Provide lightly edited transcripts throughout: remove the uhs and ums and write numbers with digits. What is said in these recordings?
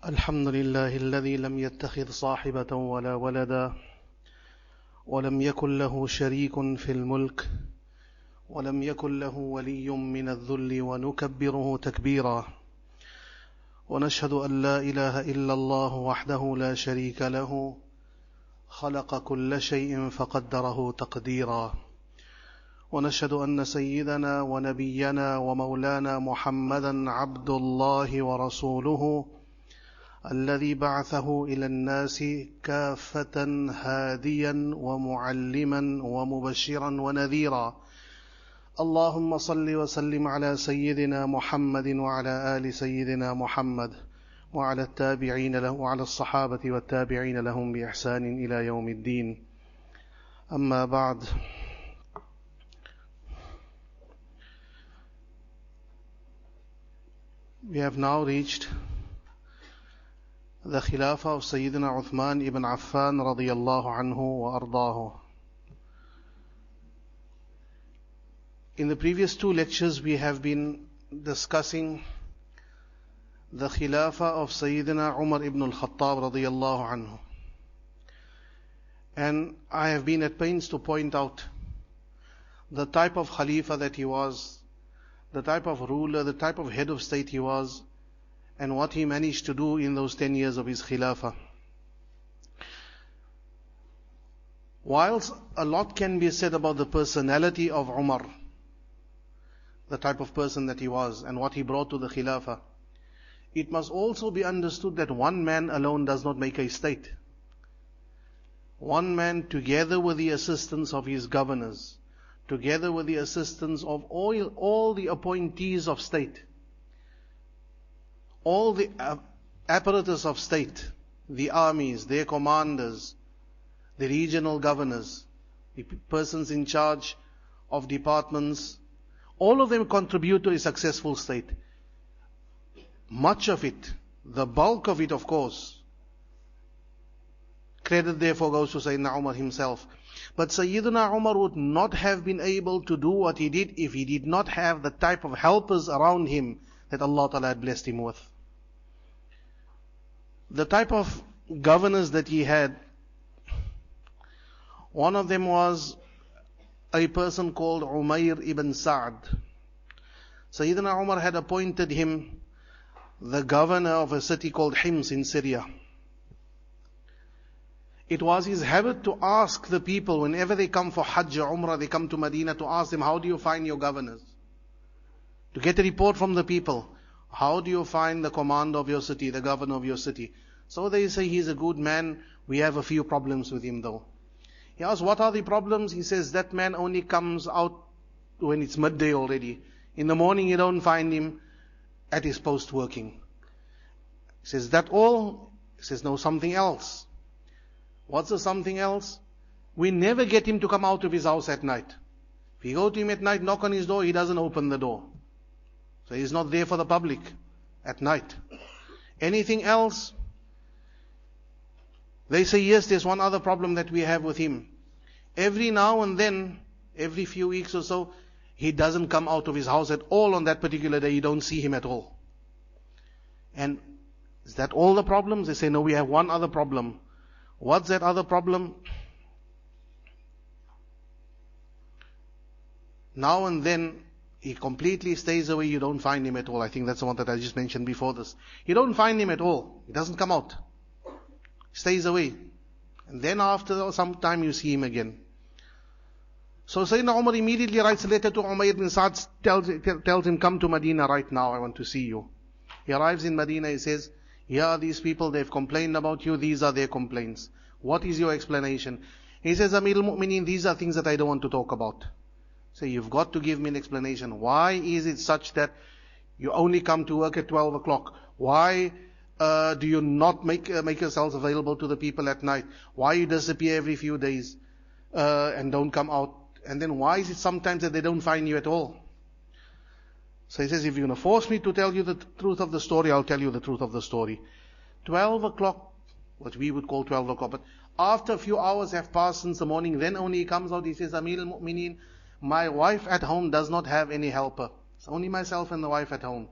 الحمد لله الذي لم يتخذ صاحبة ولا ولدا ولم يكن له شريك في الملك ولم يكن له ولي من الذل ونكبره تكبيرا ونشهد أن لا إله إلا الله وحده لا شريك له خلق كل شيء فقدره تقديرا ونشهد أن سيدنا ونبينا ومولانا محمدا عبد الله ورسوله الذي بعثه إلى الناس كافة هاديا ومعلما ومبشرا ونذيرا اللهم صل وسلم على سيدنا محمد وعلى آل سيدنا محمد وعلى التابعين له وعلى الصحابة والتابعين لهم بإحسان إلى يوم الدين أما بعد. We have now reached the Khilafah of Sayyidina ʿUthman ibn Affan radiyallahu anhu wa ardaahu. In the previous two lectures we have been discussing the Khilafah of Sayyidina Umar ibn al-Khattab radiyallahu anhu. And I have been at pains to point out the type of Khalifa that he was, the type of ruler, the type of head of state he was, and what he managed to do in those 10 years of his Khilafah. Whilst a lot can be said about the personality of Umar, the type of person that he was and what he brought to the Khilafah, it must also be understood that one man alone does not make a state. One man, together with the assistance of his governors, together with the assistance of all the appointees of state, all the apparatus of state, the armies, their commanders, the regional governors, the persons in charge of departments, all of them contribute to a successful state. Much of it, the bulk of it, of course, credit therefore goes to Sayyidina Umar himself. But Sayyidina Umar would not have been able to do what he did if he did not have the type of helpers around him that Allah Ta'ala had blessed him with. The type of governors that he had, one of them was a person called Umair ibn Sa'd. Sayyidina Umar had appointed him the governor of a city called Hims in Syria. It was his habit to ask the people whenever they come for Hajj or Umrah, they come to Medina, to ask them, how do you find your governors? To get a report from the people. How do you find the commander of your city, the governor of your city? So they say, he's a good man, we have a few problems with him though. He asks, what are the problems? He says, that man only comes out when it's midday already. In the morning you don't find him at his post working. He says, that all? He says, no, something else. What's the something else? We never get him to come out of his house at night. If you go to him at night, knock on his door, he doesn't open the door. So he's not there for the public at night. Anything else? They say, yes, there's one other problem that we have with him. Every now and then, every few weeks or so, he doesn't come out of his house at all on that particular day. You don't see him at all. And is that all the problems? They say, no, we have one other problem. What's that other problem? Now and then, he completely stays away. You don't find him at all. I think that's the one that I just mentioned before this. You don't find him at all. He doesn't come out. He stays away. And then after some time you see him again. So Sayyidina Umar immediately writes a letter to Umair bin Sa'd, tells him, come to Medina right now, I want to see you. He arrives in Medina, he says, here are these people, they've complained about you, these are their complaints. What is your explanation? He says, Amir al-Mu'mineen, these are things that I don't want to talk about. So you've got to give me an explanation. Why is it such that you only come to work at 12 o'clock? Why do you not make yourselves available to the people at night? Why you disappear every few days and don't come out? And then why is it sometimes that they don't find you at all? So he says, if you're going to force me to tell you the truth of the story, I'll tell you the truth of the story. 12 o'clock, what we would call 12 o'clock, but after a few hours have passed since the morning, then only he comes out, he says, Amir al-Mu'mineen, my wife at home does not have any helper. It's only myself and the wife at home.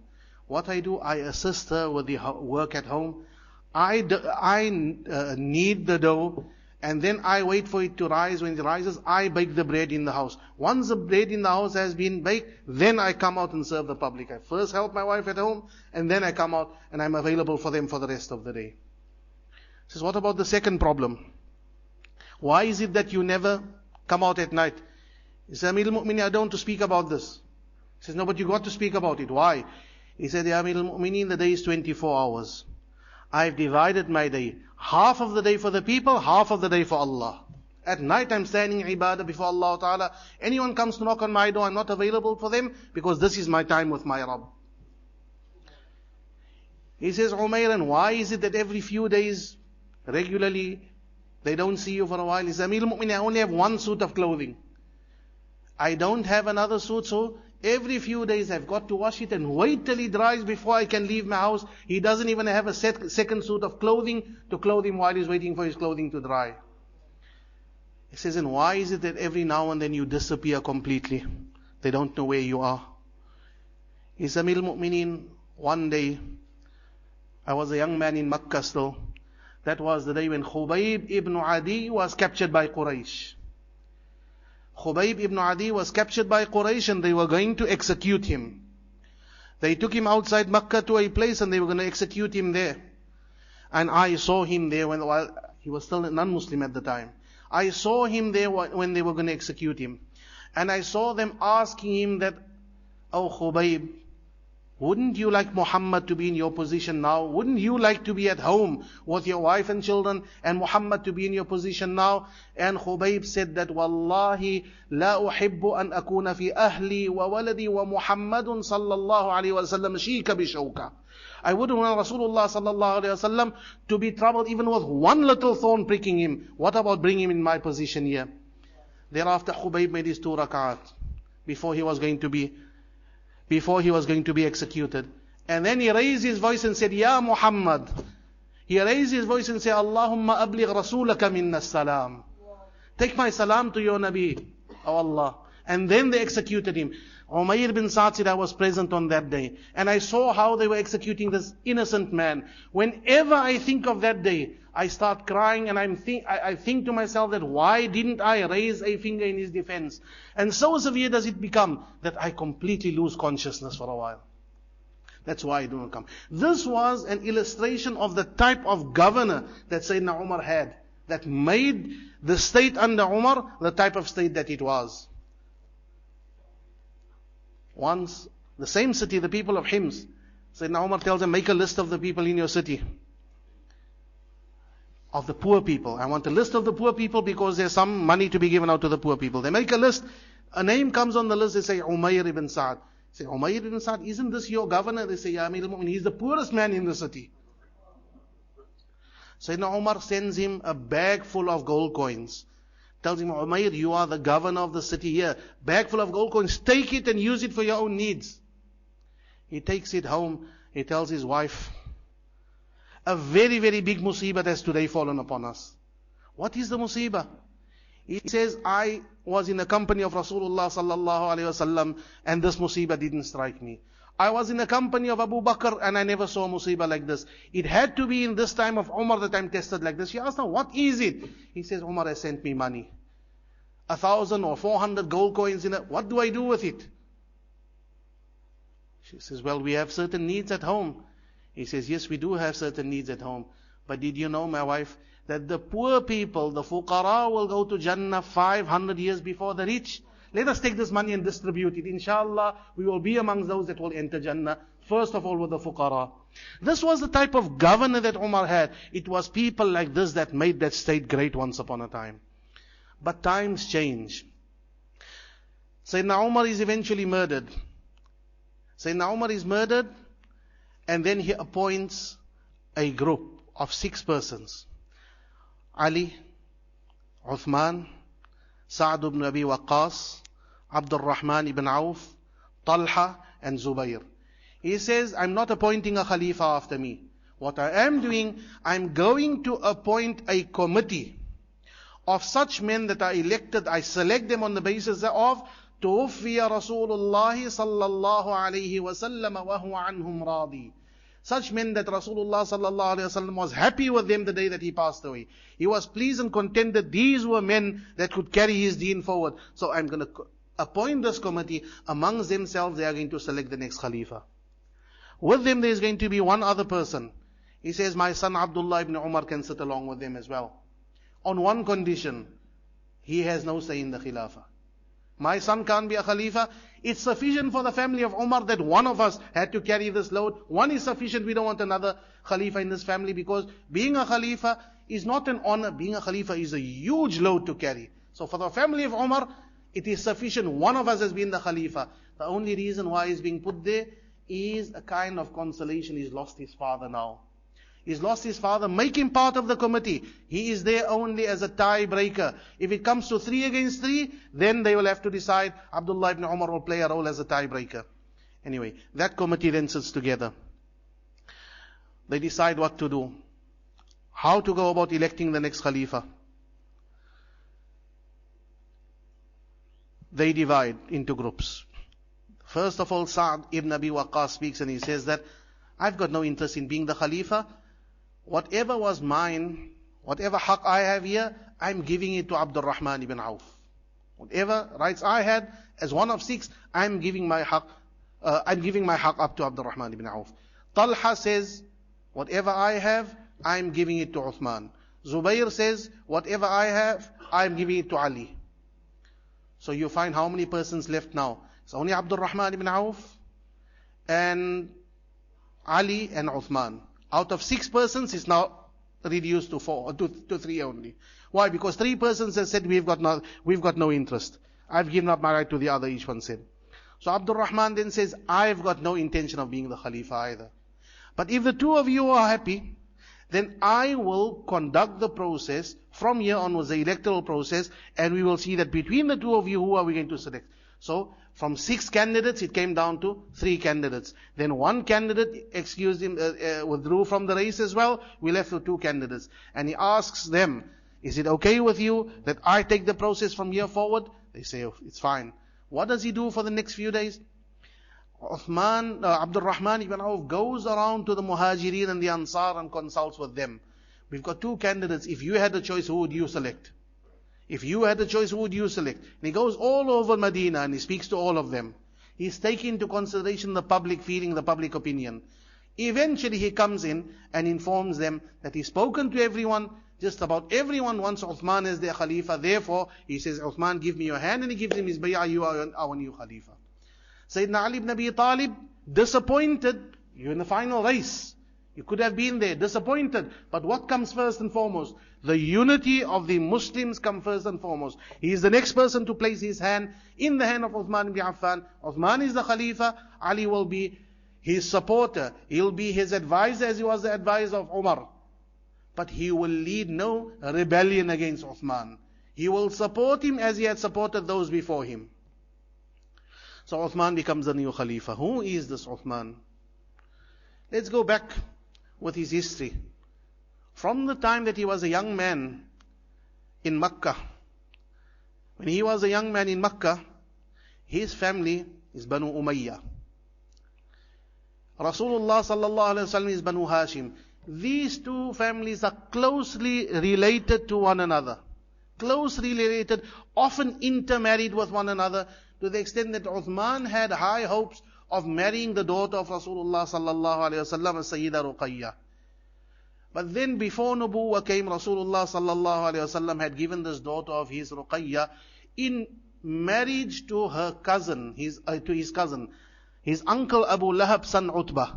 What I do, I assist her with the work at home. I knead the dough, and then I wait for it to rise. When it rises, I bake the bread in the house. Once the bread in the house has been baked, then I come out and serve the public. I first help my wife at home, and then I come out and I'm available for them for the rest of the day. He says, what about the second problem? Why is it that you never come out at night? He says, Amir al-Mu'minin, I don't want to speak about this. He says, no, but you got to speak about it. Why? He said, Ya Amir al-Mu'minin, the day is 24 hours. I've divided my day. Half of the day for the people, half of the day for Allah. At night I'm standing in ibadah before Allah Ta'ala. Anyone comes to knock on my door, I'm not available for them because this is my time with my Rabb. He says, Umayr, and why is it that every few days, regularly, they don't see you for a while? He says, Amir al-Mu'minin, I only have one suit of clothing. I don't have another suit, so every few days I've got to wash it and wait till it dries before I can leave my house. He doesn't even have a second suit of clothing to clothe him while he's waiting for his clothing to dry. He says, and why is it that every now and then you disappear completely? They don't know where you are. He says, Amir al-Mu'minin, one day, I was a young man in Makkah still. That was the day when Khubayb ibn Adi was captured by Quraysh. Khubayb ibn Adi was captured by Quraysh and they were going to execute him. They took him outside Makkah to a place and they were going to execute him there. And I saw him there while he was still a non-Muslim at the time. I saw him there when they were going to execute him. And I saw them asking him that, Oh Khubayb, wouldn't you like Muhammad to be in your position now? Wouldn't you like to be at home with your wife and children and Muhammad to be in your position now? And Khubayb said that, Wallahi, la uhibbu an akuna fi ahli wa waladi wa Muhammadun sallallahu alayhi wa sallam shika bi shawka. I wouldn't want Rasulullah sallallahu alayhi wa sallam to be troubled even with one little thorn pricking him. What about bringing him in my position here? Thereafter Khubayb made his 2 rak'at before he was going to be executed. And then he raised his voice and said, Ya Muhammad. He raised his voice and said, Allahumma abligh rasulaka minna salam. Take my salam to your Nabi, O Allah. And then they executed him. Umayr bin Sa'd said, I was present on that day. And I saw how they were executing this innocent man. Whenever I think of that day, I start crying and I think to myself that why didn't I raise a finger in his defense? And so severe does it become that I completely lose consciousness for a while. That's why I do not come. This was an illustration of the type of governor that Sayyidina Umar had, that made the state under Umar the type of state that it was. Once, the same city, the people of Hims, Sayyidina Umar tells them, make a list of the people in your city. Of the poor people. I want a list of the poor people because there's some money to be given out to the poor people. They make a list. A name comes on the list. They say, Umayr ibn Sa'd. They say, Umayr ibn Sa'd, isn't this your governor? They say, Ya Amir al-Mu'minin, he's the poorest man in the city. Sayyidina Umar sends him a bag full of gold coins. Tells him, Umayr, you are the governor of the city here. Bag full of gold coins. Take it and use it for your own needs. He takes it home. He tells his wife, a very, very big musibah has today fallen upon us. What is the musibah? He says, I was in the company of Rasulullah sallallahu alayhi wasallam and this musibah didn't strike me. I was in the company of Abu Bakr and I never saw a musibah like this. It had to be in this time of Umar that I'm tested like this. She asked him, what is it? He says, Umar has sent me money. 1,000 or 400 gold coins in it. What do I do with it? She says, well, we have certain needs at home. He says, yes, we do have certain needs at home. But did you know, my wife, that the poor people, the fuqara, will go to Jannah 500 years before the rich? Let us take this money and distribute it. Inshallah, we will be amongst those that will enter Jannah. First of all with the fuqara. This was the type of governor that Umar had. It was people like this that made that state great once upon a time. But times change. Sayyidina Umar is eventually murdered. Sayyidina Umar is murdered. And then he appoints a group of 6 persons. Ali, Uthman, Sa'd ibn Abi Waqqas, Abdul Rahman ibn Auf, Talha and Zubayr. He says, I'm not appointing a Khalifa after me. What I am doing, I'm going to appoint a committee of such men that are elected. I select them on the basis of توفي رسول الله صلى الله عليه وسلم وهو عنهم راضي. Such men that Rasulullah sallallahu alaihi wasallam was happy with them the day that he passed away. He was pleased and content that these were men that could carry his deen forward. So I'm going to appoint this committee. Amongst themselves, they are going to select the next Khalifa. With them, there is going to be one other person. He says, my son Abdullah ibn Umar can sit along with them as well. On one condition, he has no say in the Khilafah. My son can't be a Khalifa. It's sufficient for the family of Umar that one of us had to carry this load. One is sufficient. We don't want another Khalifa in this family, because being a Khalifa is not an honor. Being a Khalifa is a huge load to carry. So for the family of Umar, it is sufficient. One of us has been the Khalifa. The only reason why he's being put there is a kind of consolation. He's lost his father now. He's lost his father. Make him part of the committee. He is there only as a tiebreaker. If it comes to 3 against 3, then they will have to decide. Abdullah ibn Umar will play a role as a tiebreaker. Anyway, that committee then sits together. They decide what to do. How to go about electing the next Khalifa. They divide into groups. First of all, Sa'd ibn Abi Waqqas speaks and he says that, I've got no interest in being the Khalifa. Whatever was mine, whatever haqq I have here, I'm giving it to Abdul Rahman ibn Auf. Whatever rights I had, as one of 6, I'm giving my haqq up to Abdul Rahman ibn Auf. Talha says, whatever I have, I'm giving it to Uthman. Zubayr says, whatever I have, I'm giving it to Ali. So you find how many persons left now? It's only Abdul Rahman ibn Auf and Ali and Uthman. Out of 6 persons, it's now reduced to 3 only. Why? Because 3 persons have said, we've got no interest. I've given up my right to the other, each one said. So Abdul Rahman then says, I've got no intention of being the Khalifa either. But if the 2 of you are happy, then I will conduct the process from here onwards, the electoral process, and we will see that between the 2 of you, who are we going to select? So, from 6 candidates, it came down to 3 candidates. Then 1 candidate withdrew from the race as well. We left with 2 candidates. And he asks them, is it okay with you that I take the process from here forward? They say, oh, it's fine. What does he do for the next few days? Abdul Rahman ibn Auf goes around to the Muhajirin and the Ansar and consults with them. We've got 2 candidates. If you had a choice, who would you select? If you had a choice, who would you select? And he goes all over Medina and he speaks to all of them. He's taking into consideration the public feeling, the public opinion. Eventually he comes in and informs them that he's spoken to everyone. Just about everyone wants Uthman as their Khalifa. Therefore, he says, Uthman, give me your hand. And he gives him his bay'ah, you are our new Khalifa. Sayyidina Ali ibn Abi Talib, disappointed. You're in the final race. You could have been there, disappointed. But what comes first and foremost? The unity of the Muslims come first and foremost. He is the next person to place his hand in the hand of Uthman ibn Affan. Uthman is the Khalifa. Ali will be his supporter. He'll be his advisor as he was the advisor of Umar. But he will lead no rebellion against Uthman. He will support him as he had supported those before him. So Uthman becomes the new Khalifa. Who is this Uthman? Let's go back with his history. From the time that he was a young man in Makkah, when he was a young man in Makkah, his family is Banu Umayyah. Rasulullah sallallahu alaihi wasallam is Banu Hashim. These 2 families are closely related to one another. Closely related, often intermarried with one another, to the extent that Uthman had high hopes of marrying the daughter of Rasulullah sallallahu alaihi wasallam, Sayyida Ruqayyah. But then before Nubuwwah came, Rasulullah sallallahu alaihi wasallam had given this daughter of his, Ruqayyah, in marriage to her cousin, his cousin, his uncle Abu Lahab's son Utbah.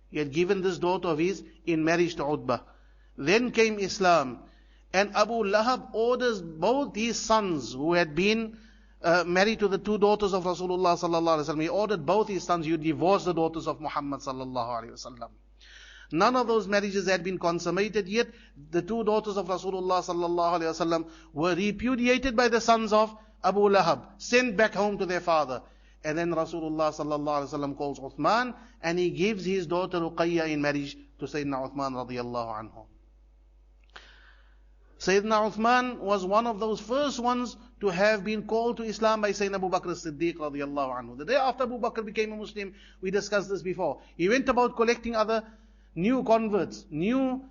He had given this daughter of his in marriage to Utbah. Then came Islam, and Abu Lahab orders both his sons who had been married to the 2 daughters of Rasulullah sallallahu alaihi wasallam. He ordered both his sons, you divorce the daughters of Muhammad sallallahu alaihi wasallam. None of those marriages had been consummated yet. The 2 daughters of Rasulullah sallallahu alaihi wasallam were repudiated by the sons of Abu Lahab, sent back home to their father. And then Rasulullah sallallahu alaihi wasallam calls Uthman, and he gives his daughter Ruqayyah in marriage to Sayyidina Uthman radiyallahu anhu. Sayyidina Uthman was one of those first ones to have been called to Islam by Sayyidina Abu Bakr as-Siddiq radiyallahu anhu. The day after Abu Bakr became a Muslim, we discussed this before. He went about collecting other new converts, new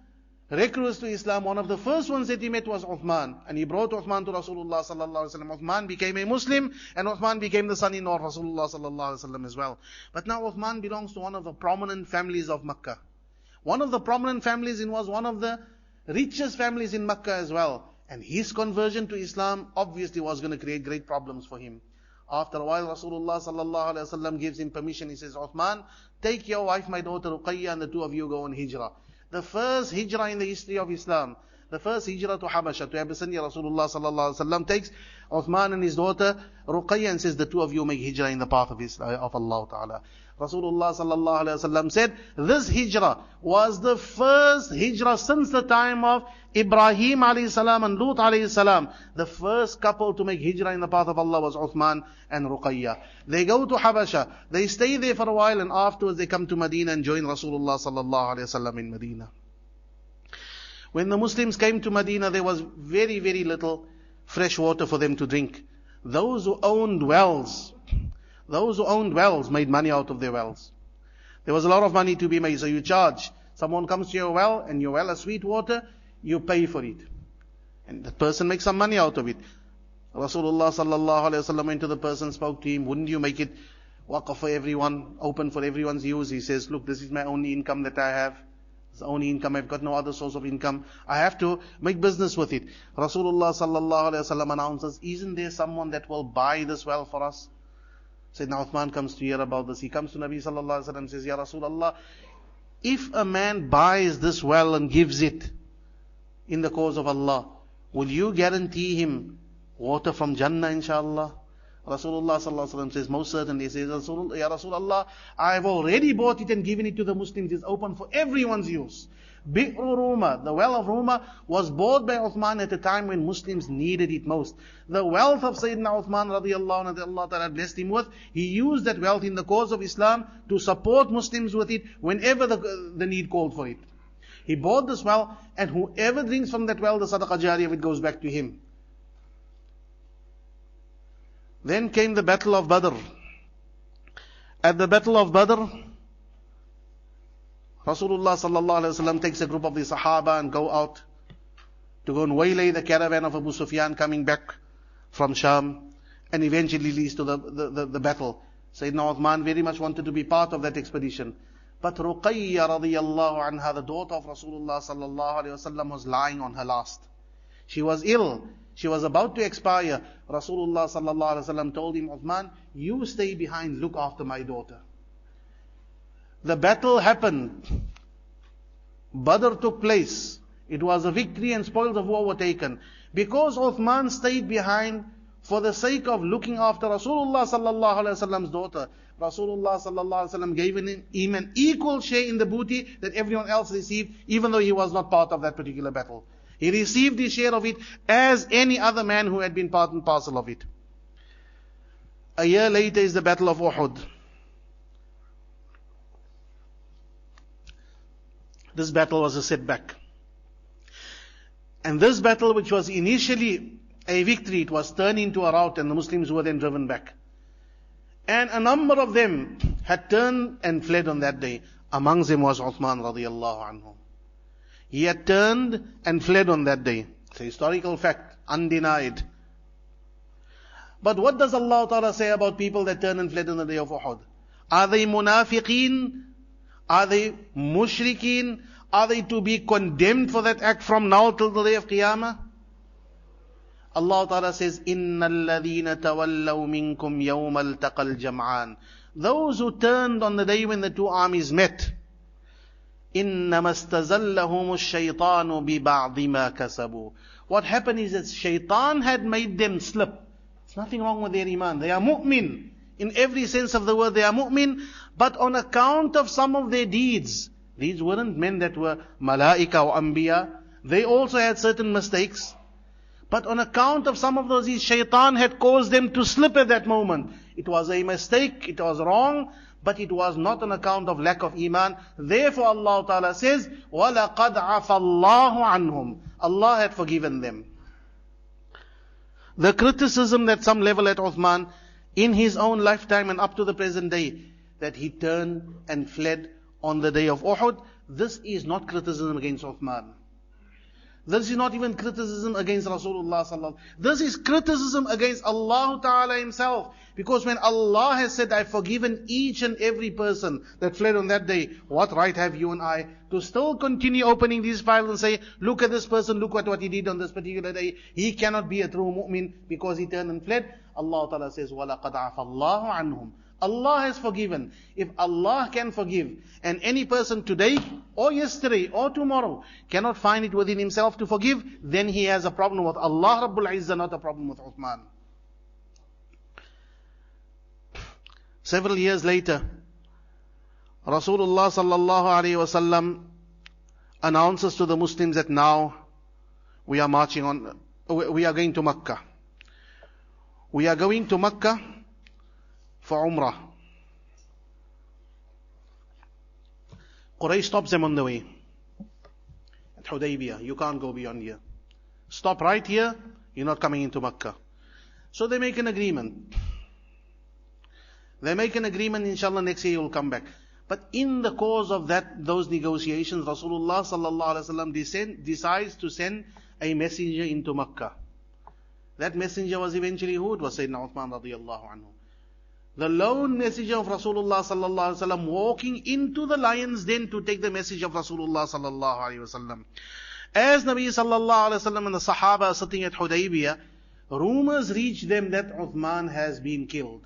recruits to Islam, one of the first ones that he met was Uthman. And he brought Uthman to Rasulullah sallallahu alaihi wasallam. Uthman became a Muslim, and Uthman became the son-in-law of Rasulullah sallallahu alaihi wasallam as well. But now Uthman belongs to one of the prominent families of Makkah. One of the prominent families, and was one of the richest families in Makkah as well. And his conversion to Islam obviously was going to create great problems for him. After a while, Rasulullah sallallahu alaihi wasallam gives him permission. He says, Uthman, take your wife, my daughter Ruqayya, and the two of you go on hijrah. The first hijrah in the history of Islam, the first hijrah to Habasha, to Abyssinia, Rasulullah sallallahu alaihi wasallam takes Uthman and his daughter Ruqayya and says, the two of you make hijrah in the path of Allah Ta'ala. Rasulullah sallallahu alaihi wasallam said, this hijrah was the first hijrah since the time of Ibrahim alayhi salam and Lut alayhi salam. The first couple to make hijrah in the path of Allah was Uthman and Ruqayya. They go to Habasha, they stay there for a while, and afterwards they come to Medina and join Rasulullah sallallahu alaihi wasallam in Medina. When the Muslims came to Medina, there was very, very little fresh water for them to drink. Those who owned wells made money out of their wells. There was a lot of money to be made, so you charge. Someone comes to your well, and your well has sweet water, you pay for it. And that person makes some money out of it. Rasulullah sallallahu alaihi wasallam went to the person, spoke to him, wouldn't you make it waqf for everyone, open for everyone's use? He says, look, this is my only income that I have. It's the only income, I've got no other source of income. I have to make business with it. Rasulullah sallallahu alaihi wasallam announces, isn't there someone that will buy this well for us? Sayyidina Uthman comes to hear about this. He comes to Nabi sallallahu alaihi wasallam and says, Ya Rasulullah, if a man buys this well and gives it in the cause of Allah, will you guarantee him water from Jannah, inshallah? Rasulullah sallallahu alaihi wasallam says, most certainly. He says, Ya Rasulullah, I have already bought it and given it to the Muslims. It's open for everyone's use. Bi'r Ruma, the well of Ruma, was bought by Uthman at a time when Muslims needed it most. The wealth of Sayyidina Uthman radiallahu anhu, that Allah Ta'ala blessed him with, he used that wealth in the cause of Islam to support Muslims with it whenever the need called for it. He bought this well, and whoever drinks from that well, the sadaqah jariyah of it goes back to him. Then came the battle of Badr. At the battle of Badr, Rasulullah sallallahu alaihi wasallam takes a group of the Sahaba and go out to go and waylay the caravan of Abu Sufyan coming back from Sham, and eventually leads to the battle. Sayyidina Uthman very much wanted to be part of that expedition. But Ruqayya radiyallahu anha, the daughter of Rasulullah sallallahu alaihi wasallam, was lying on her last. She was ill. She was about to expire. Rasulullah sallallahu alaihi wasallam told him, Uthman, you stay behind, look after my daughter. The battle happened. Badr took place. It was a victory and spoils of war were taken. Because Uthman stayed behind for the sake of looking after Rasulullah sallallahu alaihi wasallam's daughter, Rasulullah sallallahu alaihi wasallam gave him an equal share in the booty that everyone else received, even though he was not part of that particular battle. He received his share of it as any other man who had been part and parcel of it. A year later is the battle of Uhud. This battle was a setback. And this battle, which was initially a victory, it was turned into a rout, and the Muslims were then driven back. And a number of them had turned and fled on that day. Amongst them was Uthman radiyallahu anhu. He had turned and fled on that day. It's a historical fact, undenied. But what does Allah Ta'ala say about people that turned and fled on the day of Uhud? Are they munafiqeen? Are they mushrikeen? Are they to be condemned for that act from now till the day of Qiyamah? Allah Ta'ala says, إِنَّ الَّذِينَ تَوَلَّوْا مِنْكُمْ يَوْمَ الْتَقَى الْجَمْعَانِ. Those who turned on the day when the two armies met, إِنَّمَا اسْتَزَلَّهُمُ الشَّيْطَانُ بِبَعْضِ مَا كَسَبُوا. What happened is that shaitan had made them slip. There's nothing wrong with their iman. They are mu'min. In every sense of the word, they are mu'min. But on account of some of their deeds, these weren't men that were malaika or anbiya. They also had certain mistakes. But on account of some of those, shaitan had caused them to slip at that moment. It was a mistake, it was wrong, but it was not on account of lack of iman. Therefore Allah Ta'ala says, وَلَقَدْ عَفَى اللَّهُ عَنْهُمْ. Allah had forgiven them. The criticism that some level at Uthman in his own lifetime and up to the present day, that he turned and fled on the day of Uhud, This is not criticism against Uthman. This is not even criticism against Rasulullah sallallahu. This is criticism against Allah Ta'ala Himself. Because when Allah has said, I've forgiven each and every person that fled on that day, what right have you and I to still continue opening these files and say, look at this person, look at what he did on this particular day. He cannot be a true mu'min because he turned and fled. Allah Ta'ala says, وَلَقَدْ عَفَى اللَّهُ عَنْهُمْ. Allah has forgiven. If Allah can forgive, and any person today or yesterday or tomorrow cannot find it within himself to forgive, then he has a problem with Allah Rabbul Izzah, not a problem with Uthman. Several years later, Rasulullah sallallahu alaihi wasallam announces to the Muslims that now we are we are going to Makkah. We are going to Makkah for Umrah. Quraysh stops them on the way. At Hudaybiyah, you can't go beyond here. Stop right here, you're not coming into Makkah. So they make an agreement. They make an agreement, inshallah next year you'll come back. But in the course of those negotiations, Rasulullah sallallahu alaihi wasallam decides to send a messenger into Makkah. That messenger was eventually who? It was Sayyidina Uthman radiyallahu anhu. The lone messenger of Rasulullah sallallahu alaihi wasallam walking into the lion's den to take the message of Rasulullah sallallahu alaihi wasallam. As Nabi sallallahu alaihi wasallam and the Sahaba are sitting at Hudaybiyah, rumors reach them that Uthman has been killed.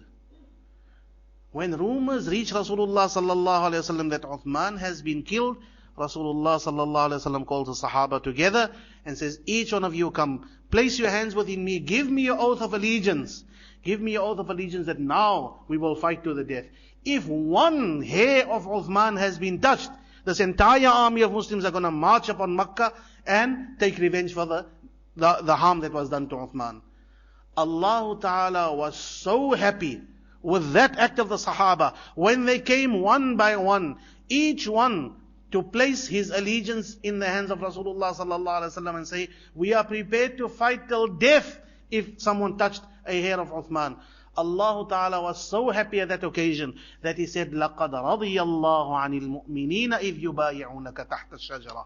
When rumors reach Rasulullah sallallahu alaihi wasallam that Uthman has been killed, Rasulullah sallallahu alaihi wasallam calls the Sahaba together and says, each one of you come, place your hands within me, give me your oath of allegiance. Give me your oath of allegiance that now we will fight to the death. If one hair of Uthman has been touched, this entire army of Muslims are going to march upon Makkah and take revenge for the harm that was done to Uthman. Allah Ta'ala was so happy with that act of the Sahaba, when they came one by one, each one to place his allegiance in the hands of Rasulullah sallallahu alaihi wasallam and say, we are prepared to fight till death if someone touched a hair of Uthman. Allah Ta'ala was so happy at that occasion that He said, لَقَدْ رَضِيَ اللَّهُ عَنِ الْمُؤْمِنِينَ إِذْ يُبَايِعُونَكَ تَحْتَ الشَّجَرَةِ.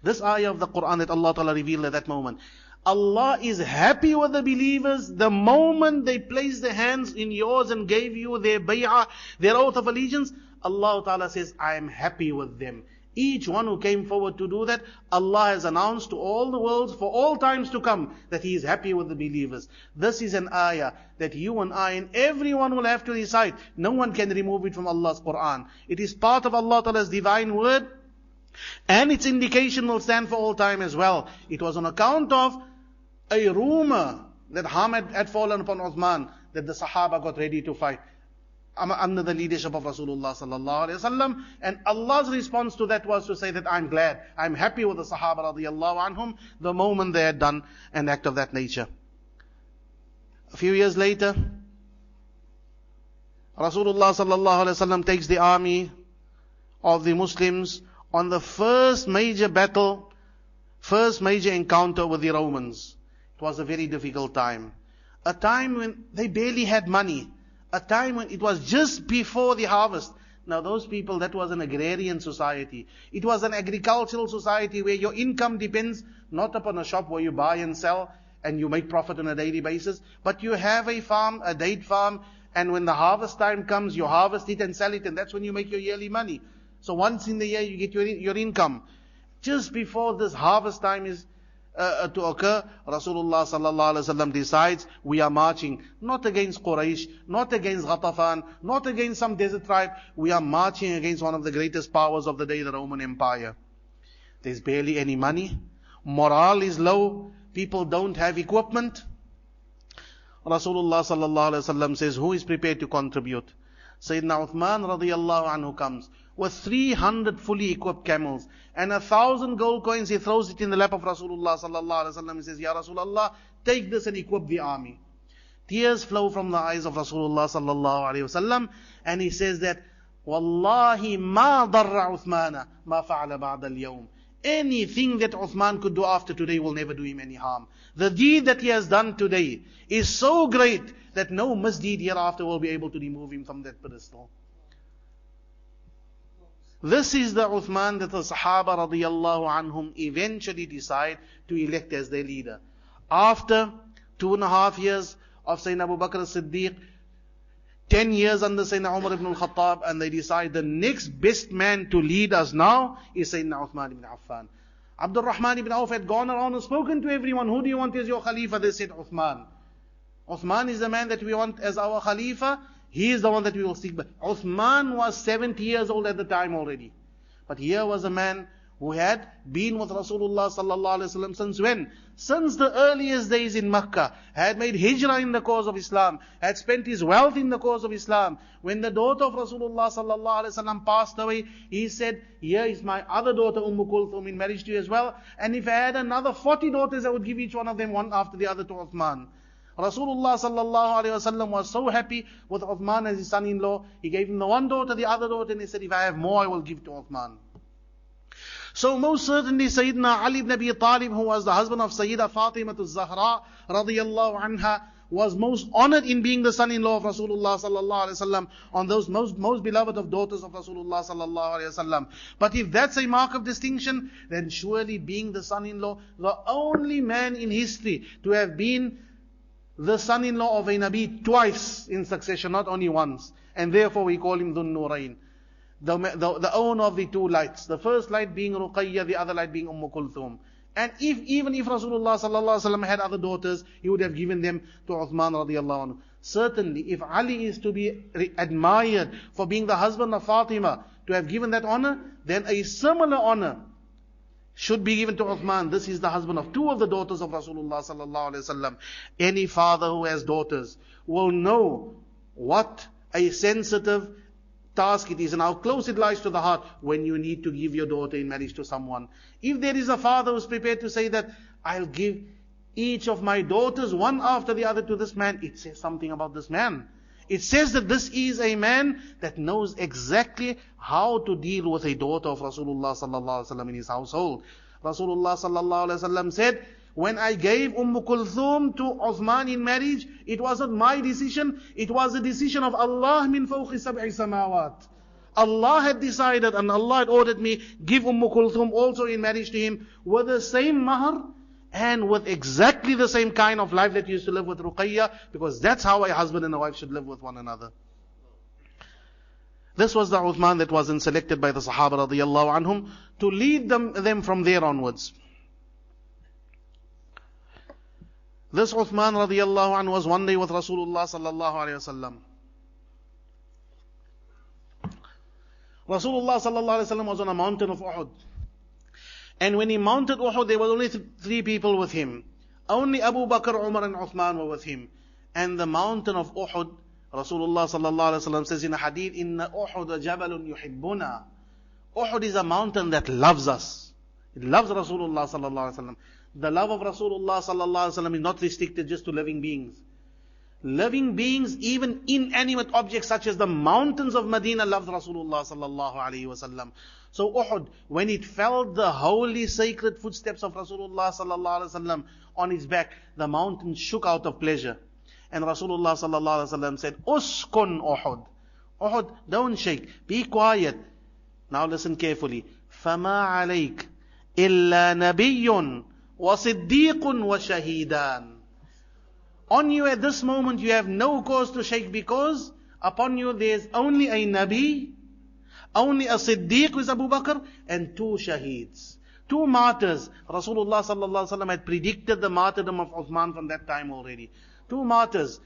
This ayah of the Quran that Allah Ta'ala revealed at that moment. Allah is happy with the believers the moment they placed their hands in yours and gave you their bay'ah, their oath of allegiance. Allah Ta'ala says, I am happy with them. Each one who came forward to do that, Allah has announced to all the worlds for all times to come that He is happy with the believers. This is an ayah that you and I and everyone will have to recite. No one can remove it from Allah's Quran. It is part of Allah Ta'ala's divine word, and its indication will stand for all time as well. It was on account of a rumor that harm had fallen upon Uthman that the Sahaba got ready to fight under the leadership of Rasulullah sallallahu alaihi wasallam. And Allah's response to that was to say that I'm glad, I'm happy with the Sahaba radiyallahu anhum the moment they had done an act of that nature. A few years later, Rasulullah sallallahu alaihi wasallam takes the army of the Muslims on the first major battle, first major encounter with the Romans. It was a very difficult time. A time when they barely had money. A time when it was just before the harvest. Now those people, that was an agrarian society. It was an agricultural society where your income depends not upon a shop where you buy and sell and you make profit on a daily basis, but you have a farm, a date farm, and when the harvest time comes, you harvest it and sell it, and that's when you make your yearly money. So once in the year you get your income. Just before this harvest time is to occur, Rasulullah sallallahu alaihi wasallam decides we are marching not against Quraysh, not against Ghatafan, not against some desert tribe. We are marching against one of the greatest powers of the day, the Roman Empire. There's barely any money. Morale is low. People don't have equipment. Rasulullah sallallahu alaihi wasallam says, who is prepared to contribute? Sayyidina Uthman radiyallahu anhu comes with 300 fully equipped camels and 1,000 gold coins. He throws it in the lap of Rasulullah sallallahu alaihi wasallam. He says, Ya Rasulullah, take this and equip the army. Tears flow from the eyes of Rasulullah sallallahu alaihi wasallam, and he says that, Wallahi ma darra Uthmana ma fa'ala ba'da al-yawm. Anything that Uthman could do after today will never do him any harm. The deed that he has done today is so great that no misdeed hereafter will be able to remove him from that pedestal. This is the Uthman that the Sahaba radiyallahu anhum eventually decide to elect as their leader. After 2.5 years of Sayyidina Abu Bakr as-Siddiq, 10 years under Sayyidina Umar ibn al-Khattab, and they decide the next best man to lead us now is Sayyidina Uthman ibn Affan. Abdul Rahman ibn Auf had gone around and spoken to everyone. Who do you want as your Khalifa? They said Uthman. Uthman is the man that we want as our Khalifa. He is the one that we will stick by. Uthman was 70 years old at the time already. But here was a man who had been with Rasulullah sallallahu alaihi wasallam since when? Since the earliest days in Makkah. Had made hijrah in the cause of Islam. Had spent his wealth in the cause of Islam. When the daughter of Rasulullah sallallahu alaihi wasallam passed away, he said, here is my other daughter Kulthum in marriage to you as well. And if I had another 40 daughters, I would give each one of them one after the other to Uthman. Rasulullah sallallahu alaihi wasallam was so happy with Uthman as his son-in-law. He gave him the one daughter, the other daughter, and he said, if I have more, I will give to Uthman. So most certainly Sayyidina Ali ibn Abi Talib, who was the husband of Sayyida Fatima al-Zahra radiyallahu anha, was most honored in being the son-in-law of Rasulullah sallallahu alaihi wasallam, on those most beloved of daughters of Rasulullah sallallahu alaihi wasallam. But if that's a mark of distinction, then surely being the son-in-law, the only man in history to have been the son-in-law of a Nabi twice in succession, not only once. And therefore we call him Dhun Nurayn, the owner of the two lights. The first light being Ruqayya, the other light being Kulthum. And even if Rasulullah sallallahu alaihi wasallam had other daughters, he would have given them to Uthman radiyallahu anhu. Certainly, if Ali is to be admired for being the husband of Fatima, to have given that honor, then a similar honor should be given to Uthman. This is the husband of two of the daughters of Rasulullah sallallahu alaihi wasallam. Any father who has daughters will know what a sensitive task it is and how close it lies to the heart when you need to give your daughter in marriage to someone. If there is a father who is prepared to say that, I'll give each of my daughters one after the other to this man, it says something about this man. It says that this is a man that knows exactly how to deal with a daughter of Rasulullah sallallahu alaihi wasallam in his household. Rasulullah sallallahu alaihi wasallam said, when I gave Kulthum to Uthman in marriage, it wasn't my decision, it was a decision of Allah min fawqi sab'i samawat. Allah had decided and Allah had ordered me, give Kulthum also in marriage to him with the same mahar and with exactly the same kind of life that you used to live with Ruqayya, because that's how a husband and a wife should live with one another. This was the Uthman that wasn't selected by the Sahaba radiyallahu anhum to lead them from there onwards. This Uthman radiyallahu anhu was one day with Rasulullah sallallahu alayhi wasallam. Rasulullah sallallahu alayhi wasallam was on a mountain of Uhud. And when he mounted Uhud, there were only three people with him. Only Abu Bakr, Umar and Uthman were with him. And the mountain of Uhud, Rasulullah sallallahu alayhi wasallam says in a hadith, Inna Uhud jabalun yuhibbuna. Uhud is a mountain that loves us. It loves Rasulullah sallallahu alayhi wasallam. The love of Rasulullah sallallahu alaihi wasallam is not restricted just to living beings. Living beings, even inanimate objects such as the mountains of Medina, loved Rasulullah sallallahu alaihi wasallam. So Uhud, when it felt the holy sacred footsteps of Rasulullah sallallahu alaihi wasallam on its back, the mountain shook out of pleasure. And Rasulullah sallallahu alaihi wasallam said, Uskun Uhud. Uhud, don't shake, be quiet. Now listen carefully. فَمَا عَلَيْكَ إِلَّا نَبِيٌّ وَصِدِّيقٌ وَشَهِيدًا. On you at this moment you have no cause to shake, because upon you there is only a Nabi, only a Siddiq with Abu Bakr, and two Shaheeds, two martyrs. Rasulullah sallallahu alaihi wasallam had predicted the martyrdom of Uthman from that time already. Two martyrs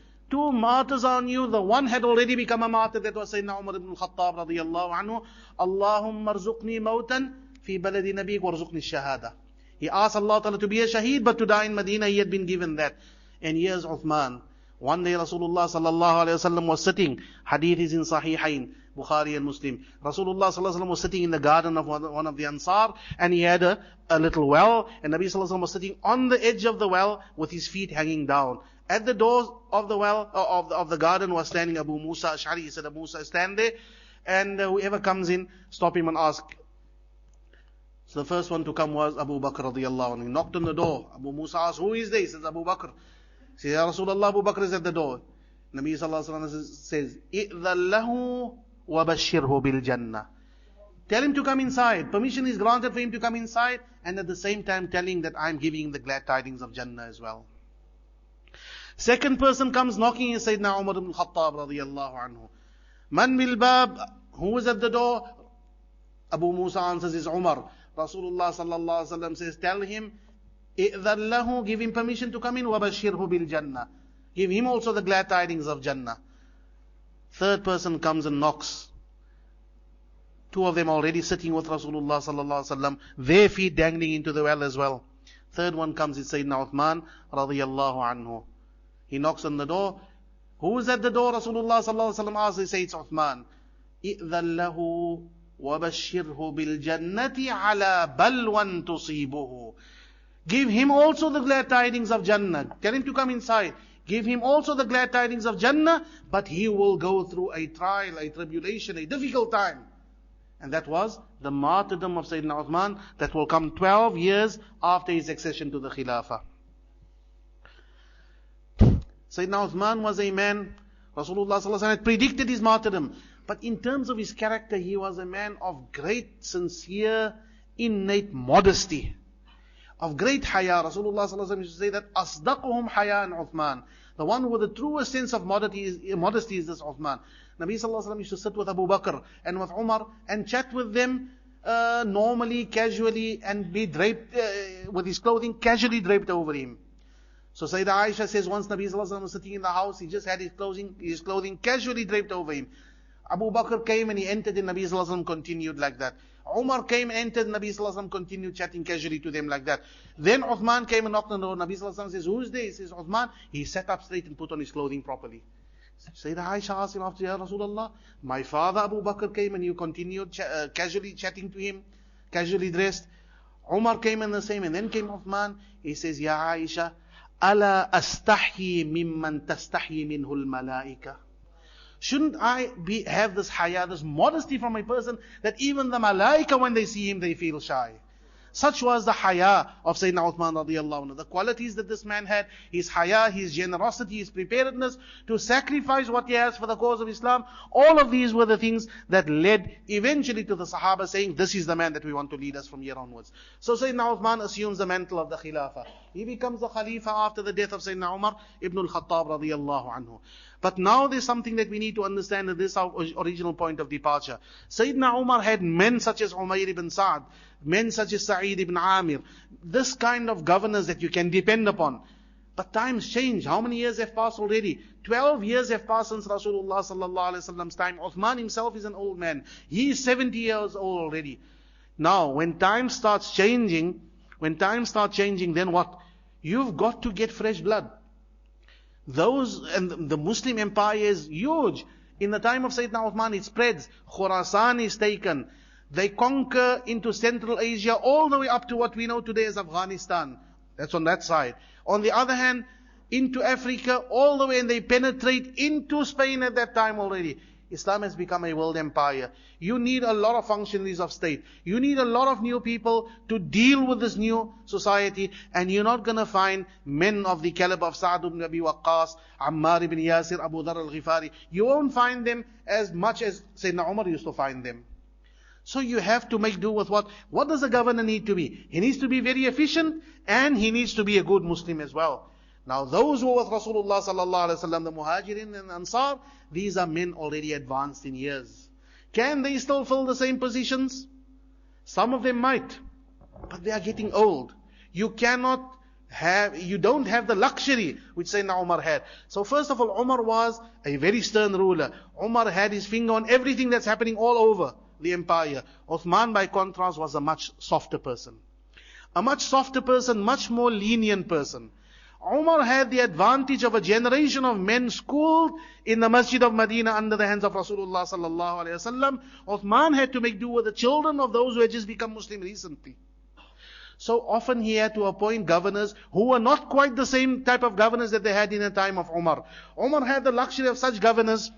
on you. The one had already become a martyr, that was Sayyidina Umar ibn al-Khattab radiyallahu anhu. Allahumma arzuqni mawtan fi baladi nabiyik warzuqni shahada. He asked Allah Ta'ala to be a shaheed, but to die in Medina, he had been given that. And here's Uthman. One day Rasulullah sallallahu alaihi wasallam was sitting. Hadith is in Sahihain, Bukhari and Muslim. Rasulullah sallallahu alaihi wasallam was sitting in the garden of one of the Ansar, and he had a little well, and Nabi sallallahu alaihi wasallam was sitting on the edge of the well with his feet hanging down. At the door of the well, of the garden, was standing Abu Musa Ash'ari. He said, Abu Musa, stand there, and whoever comes in, stop him and ask. So the first one to come was Abu Bakr radiyallahu anhu. He knocked on the door. Abu Musa asked, who is there? He says, Abu Bakr. He says, Ya Rasulullah, Abu Bakr is at the door. Nabi sallallahu alaihi wasallam says, إِذَا لَهُ وَبَشِّرْهُ بِالْجَنَّةِ. Tell him to come inside. Permission is granted for him to come inside, and at the same time telling that I'm giving him the glad tidings of Jannah as well. Second person comes knocking is Sayyidina Umar ibn Khattab radiyallahu anhu. Man bil bab, who is at the door? Abu Musa answers, is Umar. Rasulullah sallallahu alaihi wasallam says, tell him, إِذَنْ لَهُ, give him permission to come in, وَبَشِّرْهُ بِالْجَنَّةِ, give him also the glad tidings of Jannah. Third person comes and knocks. Two of them already sitting with Rasulullah sallallahu alaihi wasallam, their feet dangling into the well as well. Third one comes, it's Sayyidina Ūthman radiyallahu anhu. He knocks on the door. Who is at the door? Rasulullah sallallahu alaihi wasallam asks, he says, it's Ūthman. إِذَنْ لَهُ وَبَشِّرْهُ بِالْجَنَّةِ عَلَى بَلْوًا تُصِيبُهُ, give him also the glad tidings of Jannah. Tell him to come inside. Give him also the glad tidings of Jannah, but he will go through a trial, a tribulation, a difficult time. And that was the martyrdom of Sayyidina Ūthman that will come 12 years after his accession to the Khilafah. Sayyidina Ūthman was a man, Rasulullah sallallahu alaihi wasallam had predicted his martyrdom. But in terms of his character, he was a man of great, sincere, innate modesty. Of great haya. Rasulullah sallallahu alaihi wasallam used to say that أَصْدَقُهُمْ حَيَاءً Ūthman. The one with the truest sense of modesty is this Ūthman. Nabi sallallahu alaihi wasallam used to sit with Abu Bakr and with Umar and chat with them normally, casually, and be draped with his clothing casually draped over him. So Sayyidah Aisha says once Nabi sallallahu alaihi wasallam was sitting in the house, he just had his clothing casually draped over him. Abu Bakr came and he entered and Nabi sallallahu alaihi wasallam continued like that. Umar came and entered, Nabi sallallahu alaihi wasallam continued chatting casually to them like that. Then Uthman came and knocked on the door. Nabi sallallahu alaihi wasallam says, who's there? He says, Uthman. He sat up straight and put on his clothing properly. Sayyidah Aisha asked him after, Ya Rasulullah, my father Abu Bakr came and you continued casually chatting to him, casually dressed. Umar came and the same, and then came Uthman. He says, Ya Aisha, Ala astahyi mimman tastahyi minhu al-malaika. Shouldn't I have this haya, this modesty from a person that even the malaika, when they see him, they feel shy? Such was the haya of Sayyidina Ūthman radiyallahu anhu. The qualities that this man had, his haya, his generosity, his preparedness to sacrifice what he has for the cause of Islam. All of these were the things that led eventually to the Sahaba saying, this is the man that we want to lead us from here onwards. So Sayyidina Ūthman assumes the mantle of the Khilafah. He becomes the Khalifa after the death of Sayyidina Umar ibn al-Khattab radiyallahu anhu. But now there's something that we need to understand, and this is our original point of departure. Sayyidina Umar had men such as Umayr ibn Sa'd, men such as Sa'id ibn Amir, this kind of governors that you can depend upon. But times change. How many years have passed already? 12 years have passed since Rasulullah sallallahu alaihi wasallam's time. Uthman himself is an old man. He is 70 years old already. Now, when time starts changing, then what? You've got to get fresh blood. And the Muslim empire is huge. In the time of Sayyidina Uthman, it spreads. Khurasan is taken. They conquer into Central Asia all the way up to what we know today as Afghanistan. That's on that side. On the other hand, into Africa all the way, and they penetrate into Spain at that time already. Islam has become a world empire. You need a lot of functionaries of state. You need a lot of new people to deal with this new society. And you're not going to find men of the caliber of Sa'd ibn Abi Waqqas, Ammar ibn Yasir, Abu Dharr al-Ghifari. You won't find them as much as Sayyidina Umar used to find them. So you have to make do with what? What does a governor need to be? He needs to be very efficient, and he needs to be a good Muslim as well. Now those who were with Rasulullah sallallahu alaihi wasallam, the Muhajirin and Ansar, these are men already advanced in years. Can they still fill the same positions? Some of them might, but they are getting old. You don't have the luxury which Sayyidina Umar had. So first of all, Umar was a very stern ruler. Umar had his finger on everything that's happening all over the empire. Uthman, by contrast, was a much softer person. A much softer person, much more lenient person. Umar had the advantage of a generation of men schooled in the Masjid of Medina under the hands of Rasulullah sallallahu alaihi wasallam. Uthman had to make do with the children of those who had just become Muslim recently. So often he had to appoint governors who were not quite the same type of governors that they had in the time of Umar. Umar had the luxury of such governors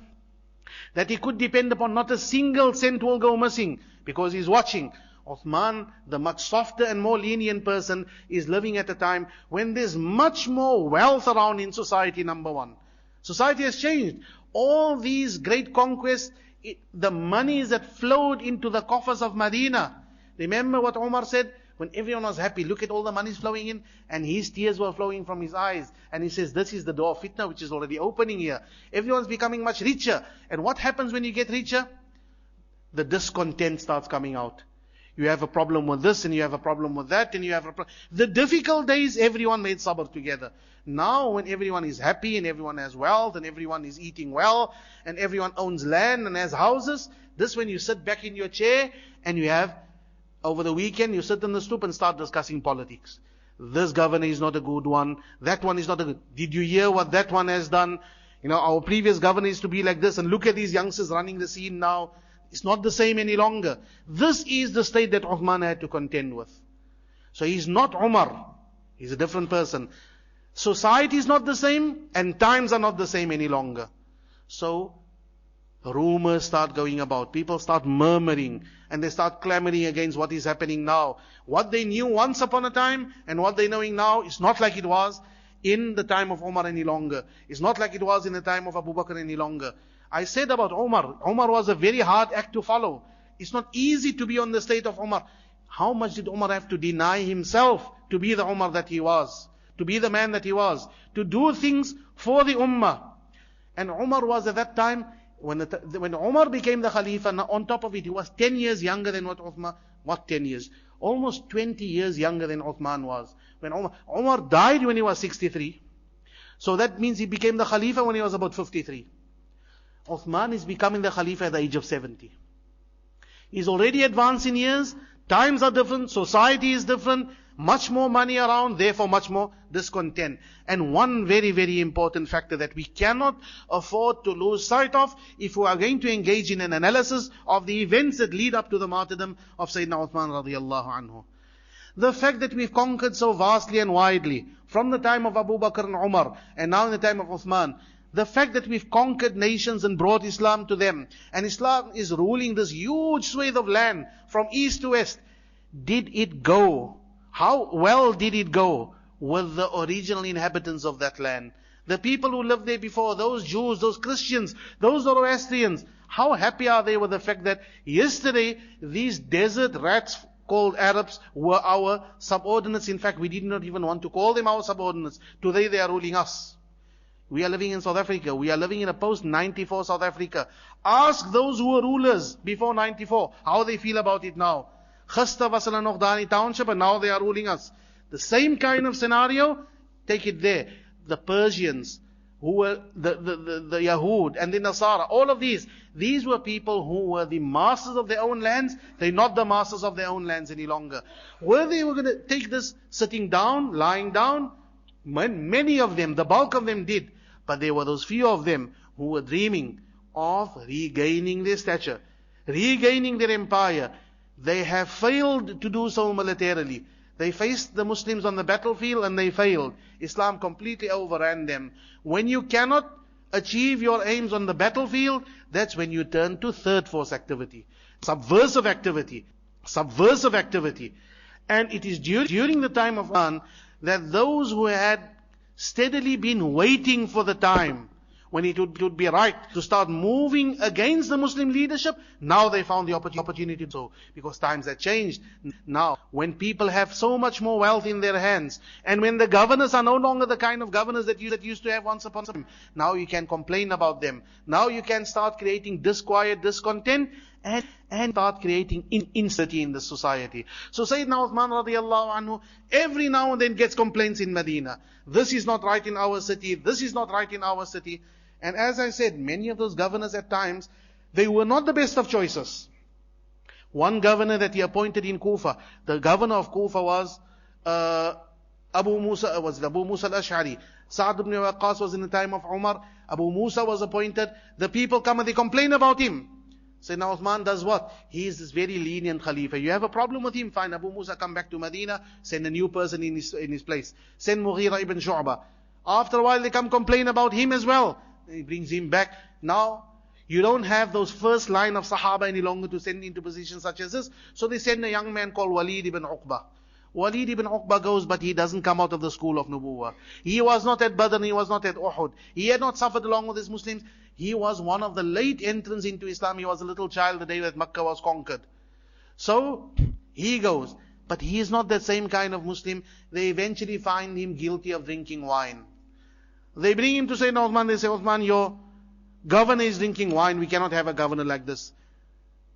that he could depend upon. Not a single cent will go missing because he's watching. Uthman, the much softer and more lenient person, is living at a time when there's much more wealth around in society, number one. Society has changed. All these great conquests the monies that flowed into the coffers of Medina. Remember what Umar said? When everyone was happy, look at all the monies flowing in, and his tears were flowing from his eyes. And he says, this is the door of fitna which is already opening here. Everyone's becoming much richer. And what happens when you get richer? The discontent starts coming out. You have a problem with this, and you have a problem with that, and you have a problem. The difficult days, everyone made sabr together. Now, when everyone is happy, and everyone has wealth, and everyone is eating well, and everyone owns land and has houses, this when you sit back in your chair, and you have, over the weekend, you sit in the stoop and start discussing politics. This governor is not a good one. That one is not a good. Did you hear what that one has done? Our previous governor used to be like this, and look at these youngsters running the scene now. It's not the same any longer. This is the state that Uthman had to contend with. So he's not Umar. He's a different person. Society is not the same, and times are not the same any longer. So rumors start going about. People start murmuring, and they start clamoring against what is happening now. What they knew once upon a time, and what they're knowing now, is not like it was in the time of Umar any longer. It's not like it was in the time of Abu Bakr any longer. I said about Umar was a very hard act to follow. It's not easy to be on the state of Umar. How much did Umar have to deny himself to be the Umar that he was? To be the man that he was? To do things for the Ummah. And Umar was at that time, when Umar became the Khalifa, on top of it, he was 10 years younger than what 10 years? Almost 20 years younger than Uthman was. When Umar died when he was 63. So that means he became the Khalifa when he was about 53. Uthman is becoming the Khalifa at the age of 70. He's already advanced in years. Times are different. Society is different. Much more money around, therefore much more discontent. And one very, very important factor that we cannot afford to lose sight of if we are going to engage in an analysis of the events that lead up to the martyrdom of Sayyidina Uthman radiallahu anhu. The fact that we've conquered so vastly and widely, from the time of Abu Bakr and Umar, and now in the time of Uthman, the fact that we've conquered nations and brought Islam to them, and Islam is ruling this huge swathe of land from east to west, did it go? How well did it go with the original inhabitants of that land? The people who lived there before, those Jews, those Christians, those Zoroastrians, how happy are they with the fact that yesterday these desert rats called Arabs were our subordinates? In fact, we did not even want to call them our subordinates. Today they are ruling us. We are living in South Africa. We are living in a post-94 South Africa. Ask those who were rulers before 94 how they feel about it now. Gister was hulle nog daar in die township, and now they are ruling us. The same kind of scenario, take it there. The Persians, who were the Yahud and the Nasara, all of these were people who were the masters of their own lands. They're not the masters of their own lands any longer. Were they going to take this sitting down, lying down? Many of them, the bulk of them did. But there were those few of them who were dreaming of regaining their stature, regaining their empire. They have failed to do so militarily. They faced the Muslims on the battlefield and they failed. Islam completely overran them. When you cannot achieve your aims on the battlefield, that's when you turn to third force activity. Subversive activity. Subversive activity. And it is during the time of Uthman that those who had steadily been waiting for the time when it would be right to start moving against the Muslim leadership, now they found the opportunity to do so, because times have changed. Now, when people have so much more wealth in their hands, and when the governors are no longer the kind of governors that used to have once upon a time, now you can complain about them. Now you can start creating disquiet, discontent, and start creating instability in the society. So Sayyidina Uthman radiallahu anhu, every now and then gets complaints in Medina. This is not right in our city. This is not right in our city. And as I said, many of those governors at times, they were not the best of choices. One governor that he appointed in Kufa, the governor of Kufa was Abu Musa al-Ash'ari. Sa'd ibn Waqqas was in the time of Umar. Abu Musa was appointed. The people come and they complain about him. Sayyidina Uthman does what? He is this very lenient Khalifa. You have a problem with him? Fine, Abu Musa come back to Medina, send a new person in his place. Send Mughira ibn Shu'bah. After a while they come complain about him as well. He brings him back. Now, you don't have those first line of Sahaba any longer to send into positions such as this. So they send a young man called Walid ibn Uqba. Walid ibn Uqba goes, but he doesn't come out of the school of Nubuwwah. He was not at Badr, he was not at Uhud. He had not suffered along with his Muslims. He was one of the late entrants into Islam. He was a little child the day that Makkah was conquered. So, he goes. But he is not that same kind of Muslim. They eventually find him guilty of drinking wine. They bring him to Sayyidina Uthman. They say, Uthman, your governor is drinking wine. We cannot have a governor like this.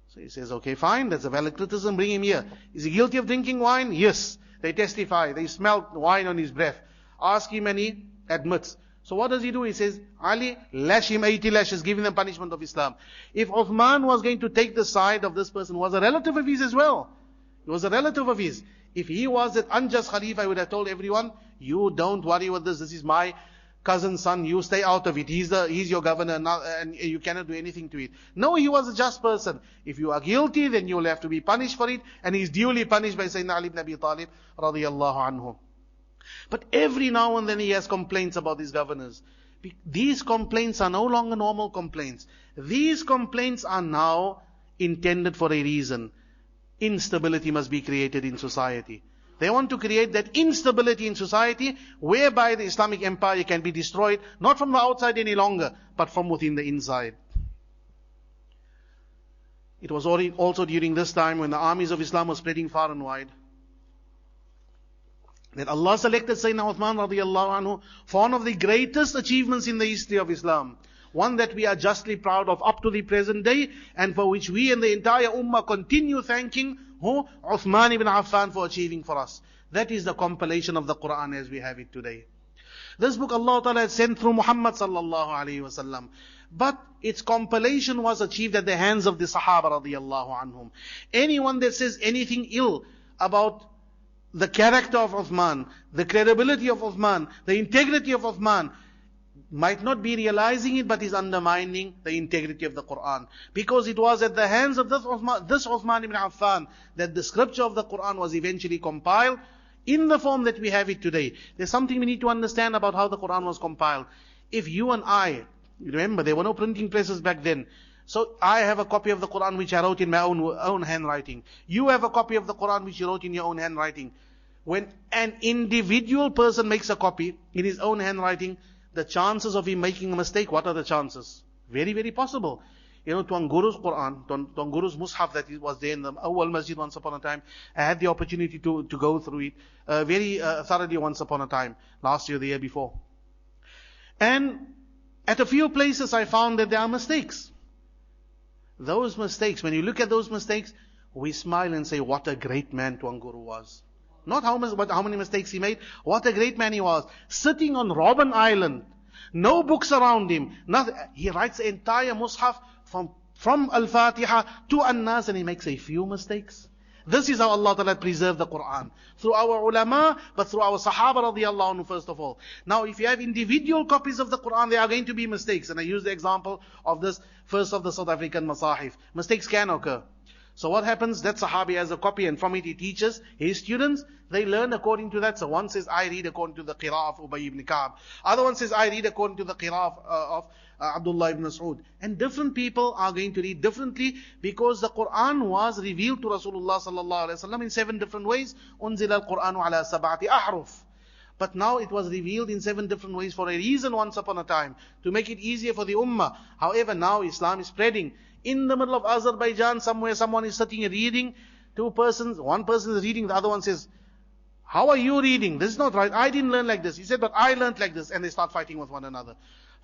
So he says, okay, fine. That's a valid criticism. Bring him here. Is he guilty of drinking wine? Yes. They testify. They smell wine on his breath. Ask him and he admits. So what does he do? He says, Ali, lash him 80 lashes, giving them punishment of Islam. If Uthman was going to take the side of this person, who was a relative of his as well. He was a relative of his. If he was that unjust Khalifa, I would have told everyone, you don't worry with this. This is my cousin's son. You stay out of it. He's your governor and you cannot do anything to it. No, he was a just person. If you are guilty, then you will have to be punished for it. And he's duly punished by Sayyidina Ali ibn Abi Talib radiyallahu anhu. But every now and then he has complaints about these governors. These complaints are no longer normal complaints. These complaints are now intended for a reason. Instability must be created in society. They want to create that instability in society whereby the Islamic empire can be destroyed, not from the outside any longer, but from within the inside. It was also during this time when the armies of Islam were spreading far and wide, that Allah selected Sayyidina Uthman radiyallahu anhu for one of the greatest achievements in the history of Islam. One that we are justly proud of up to the present day, and for which we and the entire ummah continue thanking who? Uthman ibn Affan for achieving for us. That is the compilation of the Quran as we have it today. This book Allah Ta'ala had sent through Muhammad sallallahu alayhi wa sallam. But its compilation was achieved at the hands of the Sahaba radiyallahu anhum. Anyone that says anything ill about the character of Uthman, the credibility of Uthman, the integrity of Uthman, might not be realizing it, but is undermining the integrity of the Quran. Because it was at the hands of this Uthman ibn Affan that the scripture of the Quran was eventually compiled in the form that we have it today. There's something we need to understand about how the Quran was compiled. If you and I, remember there were no printing presses back then. So I have a copy of the Quran which I wrote in my own handwriting. You have a copy of the Quran which you wrote in your own handwriting. When an individual person makes a copy in his own handwriting, the chances of him making a mistake, what are the chances? Very, very possible. You know, Tuan Guru's Quran, Tuan Guru's Mus'haf that was there in the Awwal Masjid once upon a time, I had the opportunity to go through it very thoroughly once upon a time, last year, the year before. And at a few places I found that there are mistakes. Those mistakes, when you look at those mistakes, we smile and say, what a great man Tuan Guru was. Not how many mistakes he made. What a great man he was. Sitting on Robben Island. No books around him. Nothing. He writes the entire Mus'haf from Al-Fatiha to An-Nas and he makes a few mistakes. This is how Allah Ta'ala preserved the Quran. Through our ulama, but through our Sahaba radiyallahu anhu first of all. Now if you have individual copies of the Quran, there are going to be mistakes. And I use the example of this first of the South African Masahif. Mistakes can occur. So what happens? That Sahabi has a copy and from it he teaches his students. They learn according to that. So one says, I read according to the Qira'ah of Ubay ibn Ka'b. Other one says, I read according to the Qira'ah of Abdullah ibn Mas'ud. And different people are going to read differently because the Quran was revealed to Rasulullah sallallahu alaihi wasallam in 7 different ways. Unzila al-Quranu ala sab'ati ahruf. But now it was revealed in 7 different ways for a reason once upon a time. To make it easier for the ummah. However, now Islam is spreading. In the middle of Azerbaijan, somewhere someone is sitting and reading. 2 persons, one person is reading, the other one says, how are you reading? This is not right. I didn't learn like this. He said, but I learned like this. And they start fighting with one another.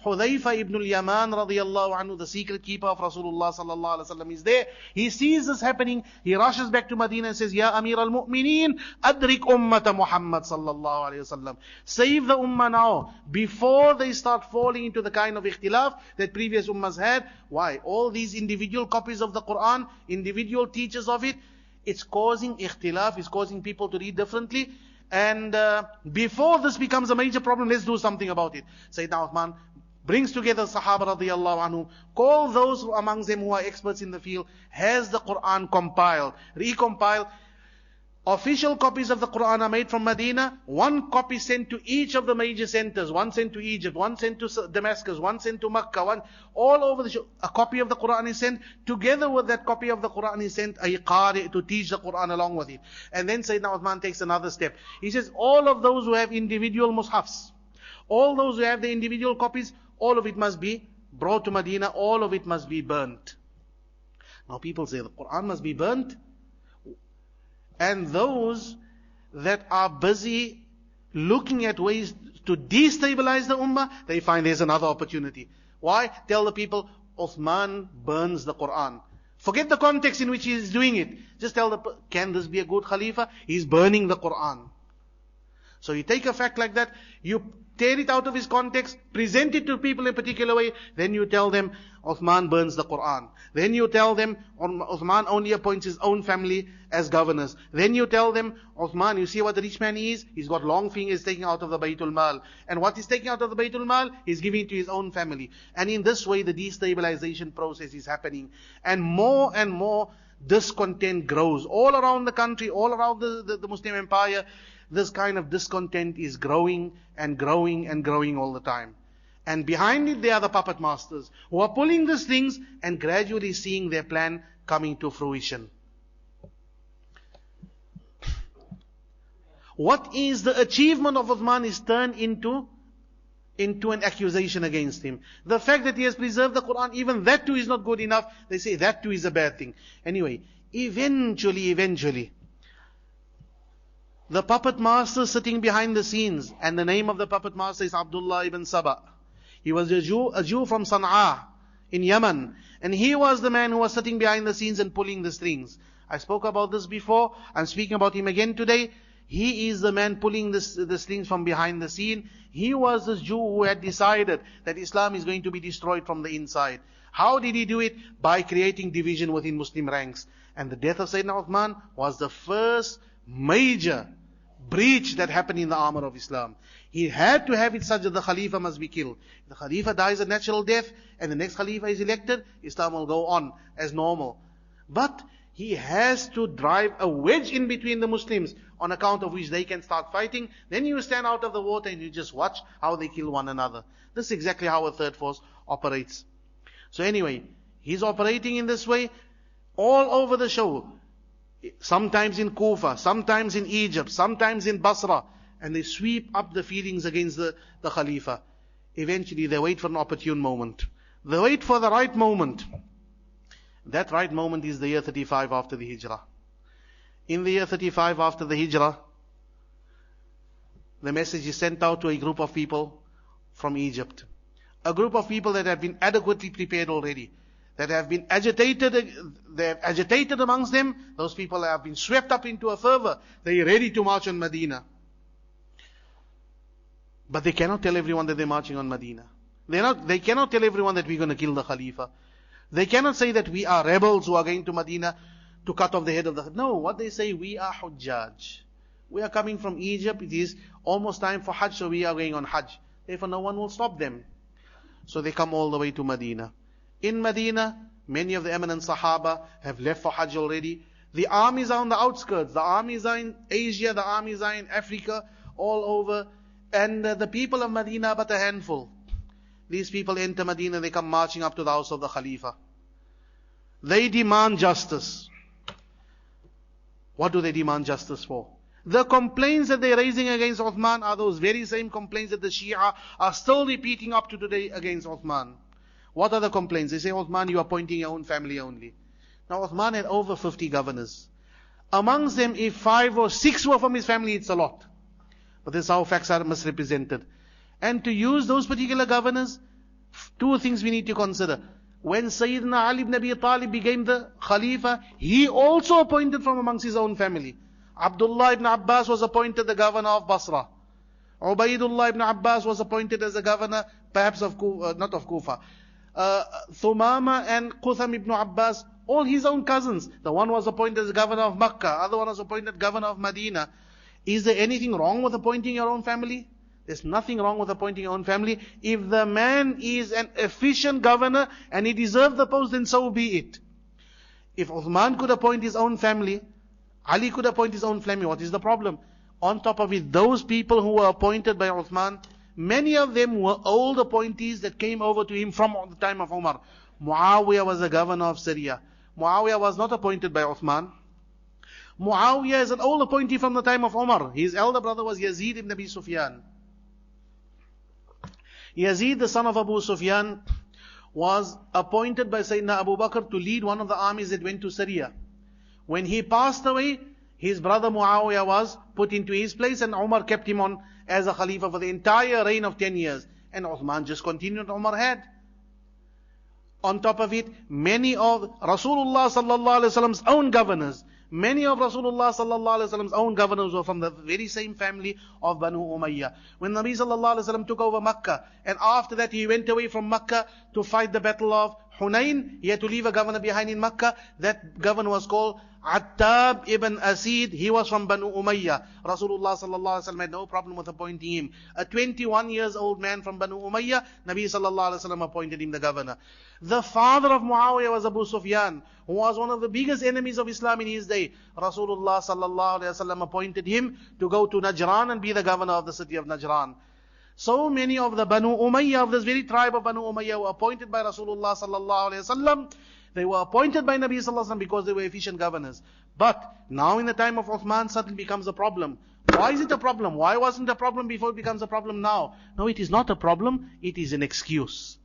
Hudhayfa ibn al-Yaman radiyallahu anhu, the secret keeper of Rasulullah sallallahu alaihi wasallam, is there. He sees this happening. He rushes back to Medina and says, Ya Amir al-Mu'mineen, adrik ummata Muhammad sallallahu alaihi wasallam. Save the ummah now, before they start falling into the kind of ikhtilaf that previous ummahs had. Why? All these individual copies of the Quran, individual teachers of it, it's causing ikhtilaf, it's causing people to read differently. And before this becomes a major problem, let's do something about it. Sayyidina Uthman brings together Sahaba radiyallahu anhu, call those amongst them who are experts in the field, has the Quran compiled, recompiled. Official copies of the Quran are made from Medina. 1 copy sent to each of the major centers. 1 sent to Egypt, 1 sent to Damascus, 1 sent to Makkah, all over a copy of the Quran is sent. Together with that copy of the Quran is sent a qari to teach the Quran along with it. And then Sayyidina Uthman takes another step. He says, all of those who have individual mushafs, all those who have the individual copies, all of it must be brought to Medina, all of it must be burnt. Now people say the Quran must be burnt. And those that are busy looking at ways to destabilize the ummah, they find there's another opportunity. Why? Tell the people, Uthman burns the Quran. Forget the context in which he is doing it. Just tell the people, can this be a good Khalifa? He's burning the Quran. So you take a fact like that, you tear it out of his context, present it to people in a particular way, then you tell them, Uthman burns the Quran. Then you tell them, Uthman only appoints his own family as governors. Then you tell them, Uthman, you see what the rich man is? He's got long fingers taking out of the Baytul Mal. And what he's taking out of the Baytul Mal, he's giving it to his own family. And in this way, the destabilization process is happening. And more discontent grows. All around the country, all around the Muslim empire, this kind of discontent is growing and growing and growing all the time. And behind it, there are the puppet masters who are pulling these things and gradually seeing their plan coming to fruition. What is the achievement of Uthman is turned into an accusation against him. The fact that he has preserved the Quran, even that too is not good enough. They say that too is a bad thing. Anyway, eventually, the puppet master sitting behind the scenes, and the name of the puppet master is Abdullah ibn Saba. He was a Jew from Sana'a in Yemen, and he was the man who was sitting behind the scenes and pulling the strings. I spoke about this before. I'm speaking about him again today. He is the man pulling the strings from behind the scene. He was this Jew who had decided that Islam is going to be destroyed from the inside. How did he do it? By creating division within Muslim ranks. And the death of Sayyidina Uthman was the first major breach that happened in the armor of Islam. He had to have it such that the Khalifa must be killed. If the Khalifa dies a natural death and the next Khalifa is elected, Islam will go on as normal. But he has to drive a wedge in between the Muslims on account of which they can start fighting. Then you stand out of the water and you just watch how they kill one another. This is exactly how a third force operates. So anyway, he's operating in this way all over the show. Sometimes in Kufa, sometimes in Egypt, sometimes in Basra. And they sweep up the feelings against the Khalifa. Eventually they wait for an opportune moment. They wait for the right moment. That right moment is the year 35 after the Hijrah. In the year 35 after the Hijrah, the message is sent out to a group of people from Egypt. A group of people that have been adequately prepared already. That have been agitated, they have agitated amongst them. Those people have been swept up into a fervor. They are ready to march on Medina. But they cannot tell everyone that they're marching on Medina. They cannot tell everyone that we're going to kill the Khalifa. They cannot say that we are rebels who are going to Medina to cut off the head of the... No, what they say, we are Hujjaj. We are coming from Egypt. It is almost time for Hajj, so we are going on Hajj. Therefore, no one will stop them. So they come all the way to Medina. In Medina, many of the eminent Sahaba have left for Hajj already. The armies are on the outskirts. The armies are in Asia, the armies are in Africa, all over. And the people of Medina are but a handful. These people enter Medina, they come marching up to the house of the Khalifa. They demand justice. What do they demand justice for? The complaints that they're raising against Uthman are those very same complaints that the Shia are still repeating up to today against Uthman. What are the complaints? They say, Uthman, you are appointing your own family only. Now Uthman had over 50 governors. Amongst them, if 5 or 6 were from his family, it's a lot. But this is how facts are misrepresented. And to use those particular governors, 2 things we need to consider. When Sayyidina Ali ibn Abi Talib became the Khalifa, he also appointed from amongst his own family. Abdullah ibn Abbas was appointed the governor of Basra. Ubaidullah ibn Abbas was appointed as a governor, perhaps of Kufa, not of Kufa. Thumama and Qutham ibn Abbas, all his own cousins. The one was appointed as governor of Makkah, other one was appointed governor of Medina. Is there anything wrong with appointing your own family? There's nothing wrong with appointing your own family. If the man is an efficient governor and he deserves the post, then so be it. If Uthman could appoint his own family, Ali could appoint his own family, what is the problem? On top of it, those people who were appointed by Uthman, many of them were old appointees that came over to him from the time of Umar. Muawiyah was the governor of Syria. Muawiyah was not appointed by Uthman. Muawiyah is an old appointee from the time of Umar. His elder brother was Yazid ibn Abi Sufyan. Yazid, the son of Abu Sufyan, was appointed by Sayyidina Abu Bakr to lead one of the armies that went to Syria. When he passed away, his brother Muawiyah was put into his place, and Umar kept him on as a Khalifa for the entire reign of 10 years. And Uthman just continued what Umar had. On top of it, many of Rasulullah sallallahu alaihi wasallam's own governors, many of Rasulullah sallallahu alaihi wasallam's own governors were from the very same family of Banu Umayyah. When Nabi sallallahu alaihi wasallam took over Makkah, and after that he went away from Makkah to fight the battle of Hunain, he had to leave a governor behind in Makkah. That governor was called Attab ibn Asid. He was from Banu Umayyah. Rasulullah sallallahu alaihi wasallam had no problem with appointing him. A 21 years old man from Banu Umayyah, Nabi sallallahu alaihi wasallam appointed him the governor. The father of Muawiyah was Abu Sufyan, who was one of the biggest enemies of Islam in his day. Rasulullah sallallahu alaihi wasallam appointed him to go to Najran and be the governor of the city of Najran. So many of the Banu Umayyah, of this very tribe of Banu Umayyah, were appointed by Rasulullah sallallahu alaihi wasallam. They were appointed by Nabi sallallahu alaihi wasallam because they were efficient governors. But now in the time of Uthman, suddenly becomes a problem. Why is it a problem? Why wasn't it a problem before it becomes a problem now? No, it is not a problem. It is an excuse.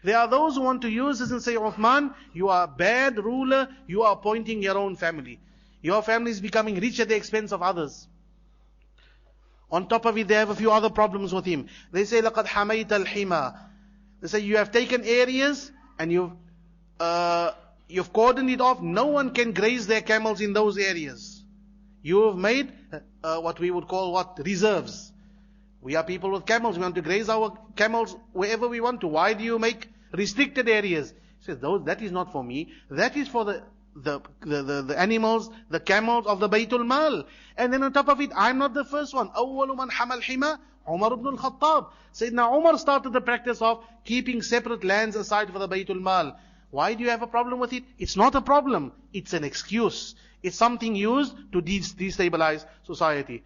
There are those who want to use this and say, Uthman, you are a bad ruler. You are appointing your own family. Your family is becoming rich at the expense of others. On top of it, they have a few other problems with him. They say, لَقَدْ حَمَيْتَ الْحِمَى. They say, you have taken areas and you've cordoned it off. No one can graze their camels in those areas. You have made what we would call reserves. We are people with camels. We want to graze our camels wherever we want to. Why do you make restricted areas? He says, that is not for me. That is for the animals, the camels of the Baytul Mal. And then on top of it, I'm not the first one. أول من حمى الحمى Umar ibn al-Khattab. Sayyidina Umar started the practice of keeping separate lands aside for the Baytul Mal. Why do you have a problem with it? It's not a problem. It's an excuse. It's something used to destabilize society.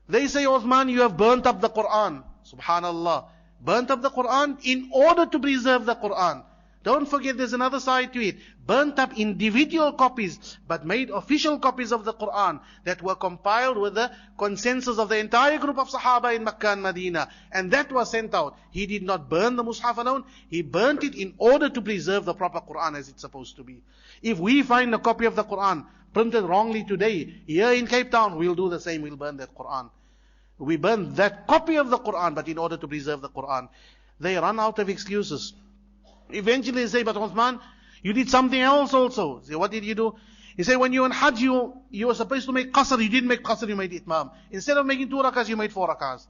They say, Uthman, you have burnt up the Quran. Subhanallah. Burnt up the Quran in order to preserve the Quran. Don't forget there's another side to it. Burnt up individual copies, but made official copies of the Quran that were compiled with the consensus of the entire group of Sahaba in Makkah and Medina. And that was sent out. He did not burn the Mus'haf alone. He burnt it in order to preserve the proper Quran as it's supposed to be. If we find a copy of the Quran printed wrongly today, here in Cape Town, we'll do the same. We'll burn that Quran. We burn that copy of the Quran, but in order to preserve the Quran. They run out of excuses. Eventually they say, but Uthman, you did something else also. Say, what did you do? He said, when you were in Hajj, you were supposed to make qasr. You didn't make qasr, you made itmam. Instead of making 2 rakahs, you made 4 rakahs.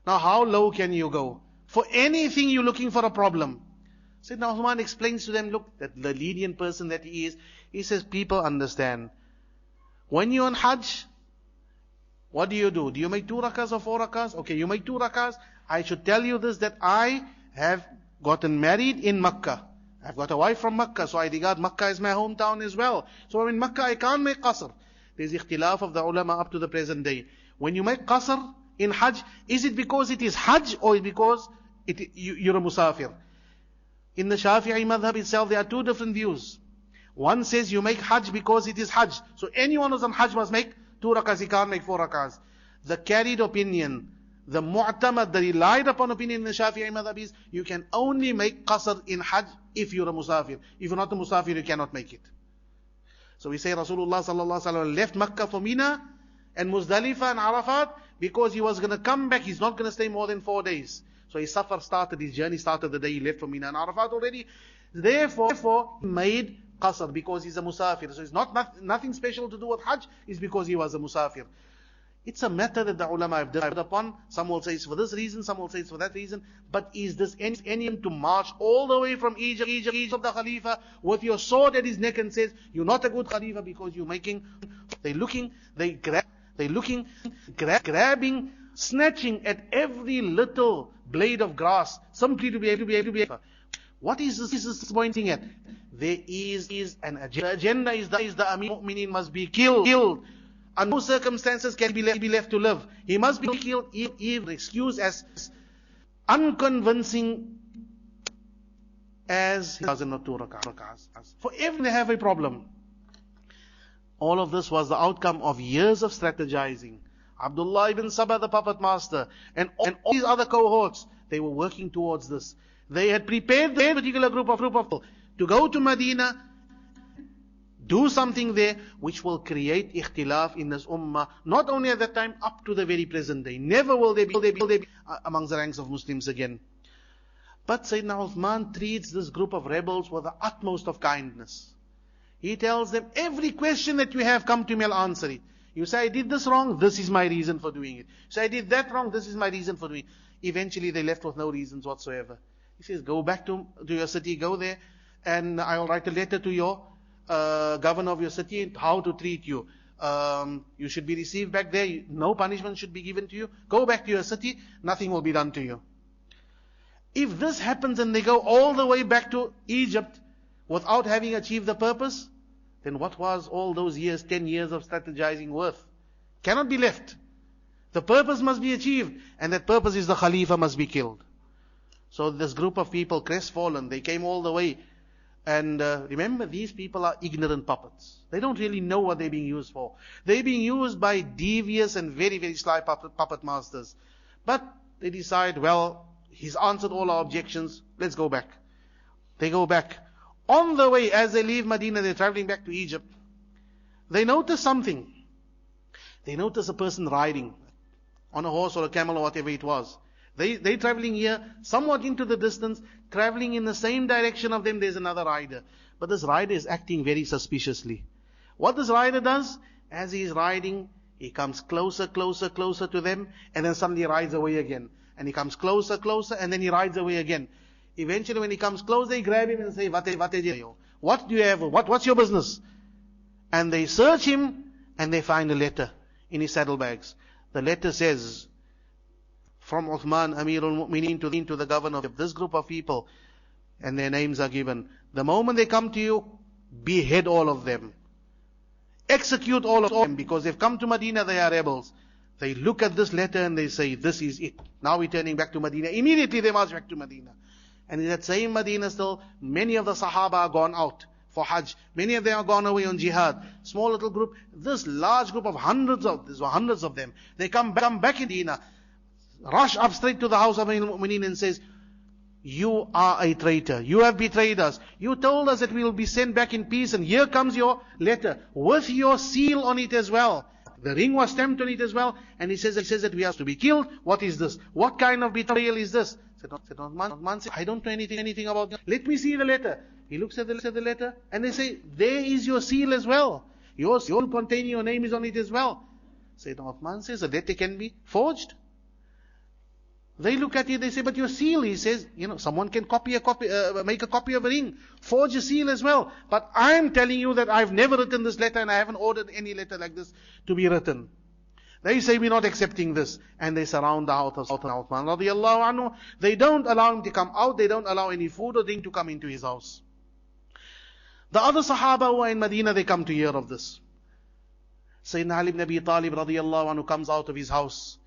Now how low can you go? For anything you're looking for a problem. Sayyidina Uthman explains to them, look, that the lenient person that he is, he says, people understand. When you're on Hajj, what do? Do you make 2 rakahs or 4 rakahs? Okay, you make 2 rakahs. I should tell you this, that I have gotten married in Makkah. I've got a wife from Makkah, so I regard Makkah as my hometown as well. So I'm in Makkah, I can't make qasr. There's ikhtilaf of the ulama up to the present day. When you make qasr in Hajj, is it because it is Hajj or because you're a musafir? In the Shafi'i madhab itself, there are 2 different views. One says you make Hajj because it is Hajj. So anyone who's on Hajj must make 2 rakahs, he can't make 4 rakahs. The carried opinion, the mu'tamad, the relied upon opinion in the Shafi'i madhab is, you can only make qasr in Hajj if you're a musafir. If you're not a musafir, you cannot make it. So we say Rasulullah sallallahu alaihi wasallam left Makkah for Mina and Muzdalifah and Arafat because he was going to come back. He's not going to stay more than 4 days. So his safar started, his journey started the day he left for Mina and Arafat already. Therefore, he made qasr because he's a musafir. So it's nothing special to do with Hajj, it's because he was a musafir. It's a matter that the ulama have decided upon. Some will say it's for this reason, some will say it's for that reason. But is this any to march all the way from Egypt, the Khalifa, with your sword at his neck and says, you're not a good Khalifa because you're making, grabbing, snatching at every little blade of grass, simply to be able to be. What is this pointing at? There is an agenda. The agenda is the Amir Mu'minin must be killed. Under no circumstances can he be left to live. He must be killed, if excused as unconvincing as he doesn't know 2 rakahs. For everyone they have a problem. All of this was the outcome of years of strategizing. Abdullah ibn Sabah, the puppet master, and all these other cohorts, they were working towards this. They had prepared this particular group of people to go to Medina, do something there which will create ikhtilaf in this ummah, not only at that time, up to the very present day. Never will they be amongst the ranks of Muslims again. But Sayyidina Uthman treats this group of rebels with the utmost of kindness. He tells them, every question that you have, come to me, I'll answer it. You say, I did this wrong, this is my reason for doing it. You say, I did that wrong, this is my reason for doing it. Eventually they left with no reasons whatsoever. He says, go back to your city, go there, and I'll write a letter to your governor of your city, how to treat you. You should be received back there, no punishment should be given to you. Go back to your city, nothing will be done to you. If this happens and they go all the way back to Egypt without having achieved the purpose, then what was all those years, 10 years of strategizing worth? Cannot be left. The purpose must be achieved, and that purpose is the Khalifa must be killed. So this group of people, crestfallen, they came all the way. And remember, these people are ignorant puppets. They don't really know what they're being used for. They're being used by devious and very, very sly puppet masters. But they decide, well, he's answered all our objections, let's go back. They go back. On the way, as they leave Medina, they're traveling back to Egypt. They notice something. They notice a person riding on a horse or a camel or whatever it was. They're traveling here, somewhat into the distance, traveling in the same direction of them, there's another rider. But this rider is acting very suspiciously. What this rider does, as he's riding, he comes closer, closer, closer to them, and then suddenly rides away again. And he comes closer, closer, and then he rides away again. Eventually when he comes close, they grab him and say, what do you have? What's your business? And they search him, and they find a letter in his saddlebags. The letter says, from Uthman, Amirul Mu'mineen, to the governor of this group of people, and their names are given. The moment they come to you, behead all of them. Execute all of them, because they've come to Medina, they are rebels. They look at this letter and they say, this is it. Now we're turning back to Medina. Immediately they march back to Medina. And in that same Medina still, many of the Sahaba are gone out for Hajj. Many of them are gone away on jihad. Small little group. This large group of hundreds of them. They come back in Medina. Rush up straight to the house of Amirul Mu'mineen and says, you are a traitor. You have betrayed us. You told us that we will be sent back in peace, and here comes your letter with your seal on it as well. The ring was stamped on it as well, and he says that we have to be killed. What is this? What kind of betrayal is this? Uthman said, I don't know anything about it. Let me see the letter. He looks at the letter, and they say, there is your seal as well. Your seal containing your name is on it as well. Sayyidina Uthman says, the letter can be forged. They look at it, they say, but your seal, he says, someone can make a copy of a ring, forge a seal as well. But I'm telling you that I've never written this letter, and I haven't ordered any letter like this to be written. They say, we're not accepting this. And they surround the house of Uthman radiallahu anhu. They don't allow him to come out, they don't allow any food or drink to come into his house. The other Sahaba who are in Medina, they come to hear of this. Sayyidina Ali ibn Abi Talib radiallahu anhu comes out of his house.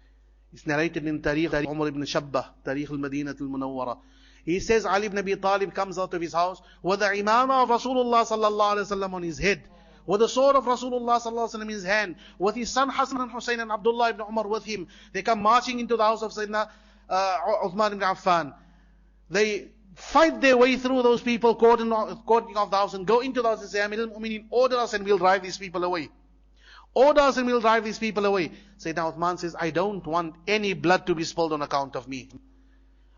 It's narrated in Tariq Umar ibn Shabbah, Tariq al-Madinah al-Munawwara. He says Ali ibn Abi Talib comes out of his house with the imamah of Rasulullah sallallahu alaihi wasallam on his head, with the sword of Rasulullah sallallahu alaihi wasallam in his hand, with his son Hassan and Hussein and Abdullah ibn Umar with him. They come marching into the house of Sayyidina Uthman ibn Affan. They fight their way through those people, cordoning off the house, and go into the house and say, Amirul Mu'mineen, order us and we'll drive these people away. Order us and we'll drive these people away. Sayyidina Uthman says, I don't want any blood to be spilled on account of me.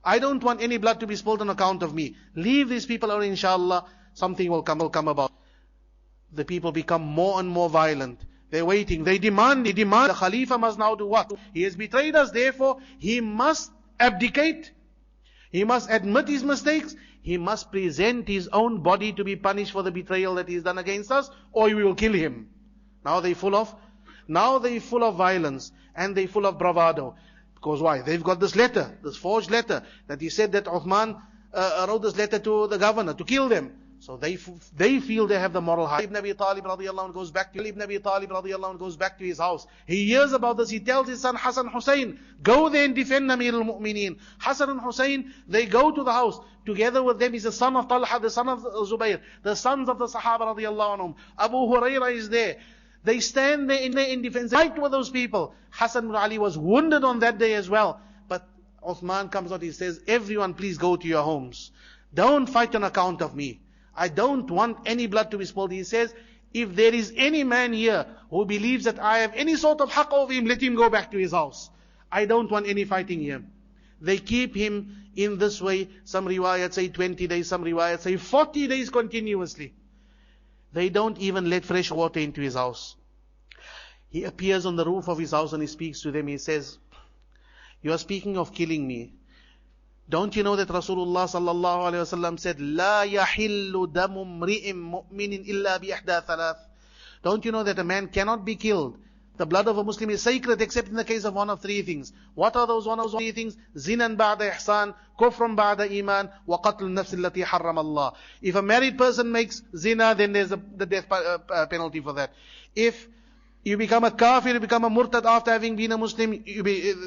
I don't want any blood to be spilled on account of me. Leave these people alone, inshallah. Something will come about. The people become more and more violent. They're waiting. They demand. The Khalifa must now do what? He has betrayed us, therefore he must abdicate. He must admit his mistakes. He must present his own body to be punished for the betrayal that he's done against us, or we will kill him. Now they're full of violence, and they're full of bravado. Because why? They've got this letter, this forged letter, that he said that Uthman wrote this letter to the governor to kill them. So they feel they have the moral high. Ibn Abi Talib radiallahu anhu goes back to his house. He hears about this. He tells his son Hassan Hussein, go there and defend Amirul Mu'mineen. Hassan and Hussein, they go to the house. Together with them is the son of Talha, the son of Zubayr, the sons of the Sahaba radiallahu anhum. Abu Hurairah is there. They stand there in defense, fight with those people. Hassan ibn Ali was wounded on that day as well. But Uthman comes out, he says, everyone please go to your homes. Don't fight on account of me. I don't want any blood to be spilled. He says, if there is any man here who believes that I have any sort of haqq over him, let him go back to his house. I don't want any fighting here. They keep him in this way. Some riwayat say 20 days, some riwayat say 40 days continuously. They don't even let fresh water into his house. He appears on the roof of his house and he speaks to them. He says, you are speaking of killing me. Don't you know that Rasulullah sallallahu alaihi wasallam said, لا يحل دم امرئ مؤمن إلا بإحدى ثلاث. Don't you know that a man cannot be killed? The blood of a Muslim is sacred except in the case of one of three things. What are those one of three things? Zinan ba'da ihsan, kufrun ba'da iman, wa qatl nafs allati harram Allah. If a married person makes zina, then there's the death penalty for that. If you become a kafir, you become a murtad after having been a Muslim,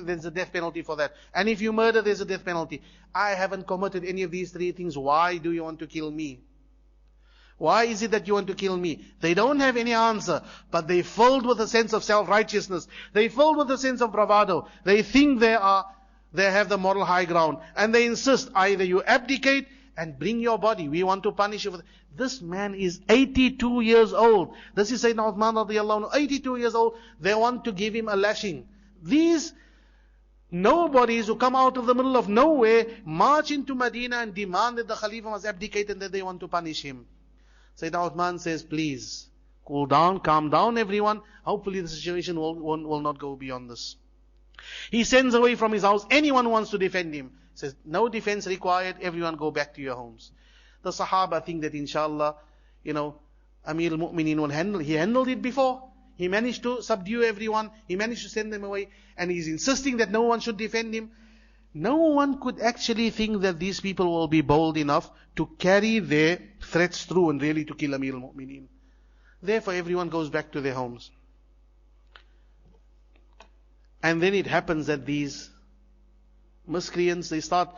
there's a death penalty for that. And if you murder, there's a death penalty. I haven't committed any of these three things. Why do you want to kill me? Why is it that you want to kill me? They don't have any answer, but they filled with a sense of self-righteousness. They filled with a sense of bravado. They think they have the moral high ground. And they insist, either you abdicate and bring your body. We want to punish you for that. This man is 82 years old. This is Sayyidina Uthman radiallahu anhu, 82 years old. They want to give him a lashing. These nobodies who come out of the middle of nowhere, march into Medina and demand that the Khalifa must abdicate and that they want to punish him. Sayyidina Uthman says, please, cool down, calm down everyone. Hopefully the situation will not go beyond this. He sends away from his house anyone who wants to defend him. Says, no defense required, everyone go back to your homes. The Sahaba think that inshallah, Amir al-Mu'mineen will handle. He handled it before. He managed to subdue everyone. He managed to send them away. And he's insisting that no one should defend him. No one could actually think that these people will be bold enough to carry their threats through and really to kill Amir al-Mu'mineen. Therefore everyone goes back to their homes. And then it happens that these miscreants, they start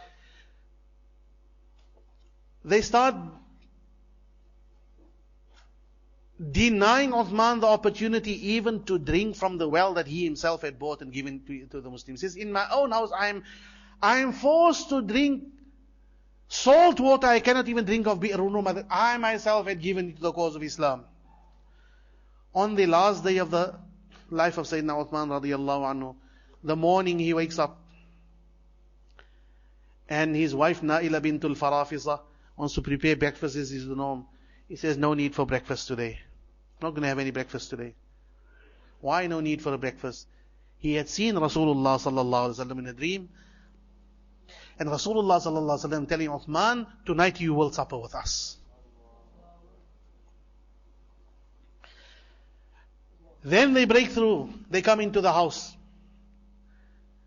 denying Uthman the opportunity even to drink from the well that he himself had bought and given to the Muslims. He says, in my own house I am forced to drink salt water. I cannot even drink of bi'runum that I myself had given to the cause of Islam. On the last day of the life of Sayyidina Uthman radiallahu anhu, the morning he wakes up and his wife Naila bintul Farafisa wants to prepare breakfast as is the norm. He says, no need for breakfast today. Not going to have any breakfast today. Why no need for a breakfast? He had seen Rasulullah sallallahu alaihi wasallam in a dream. And Rasulullah sallallahu alaihi wasallam telling Uthman, tonight you will supper with us. Then they break through. They come into the house.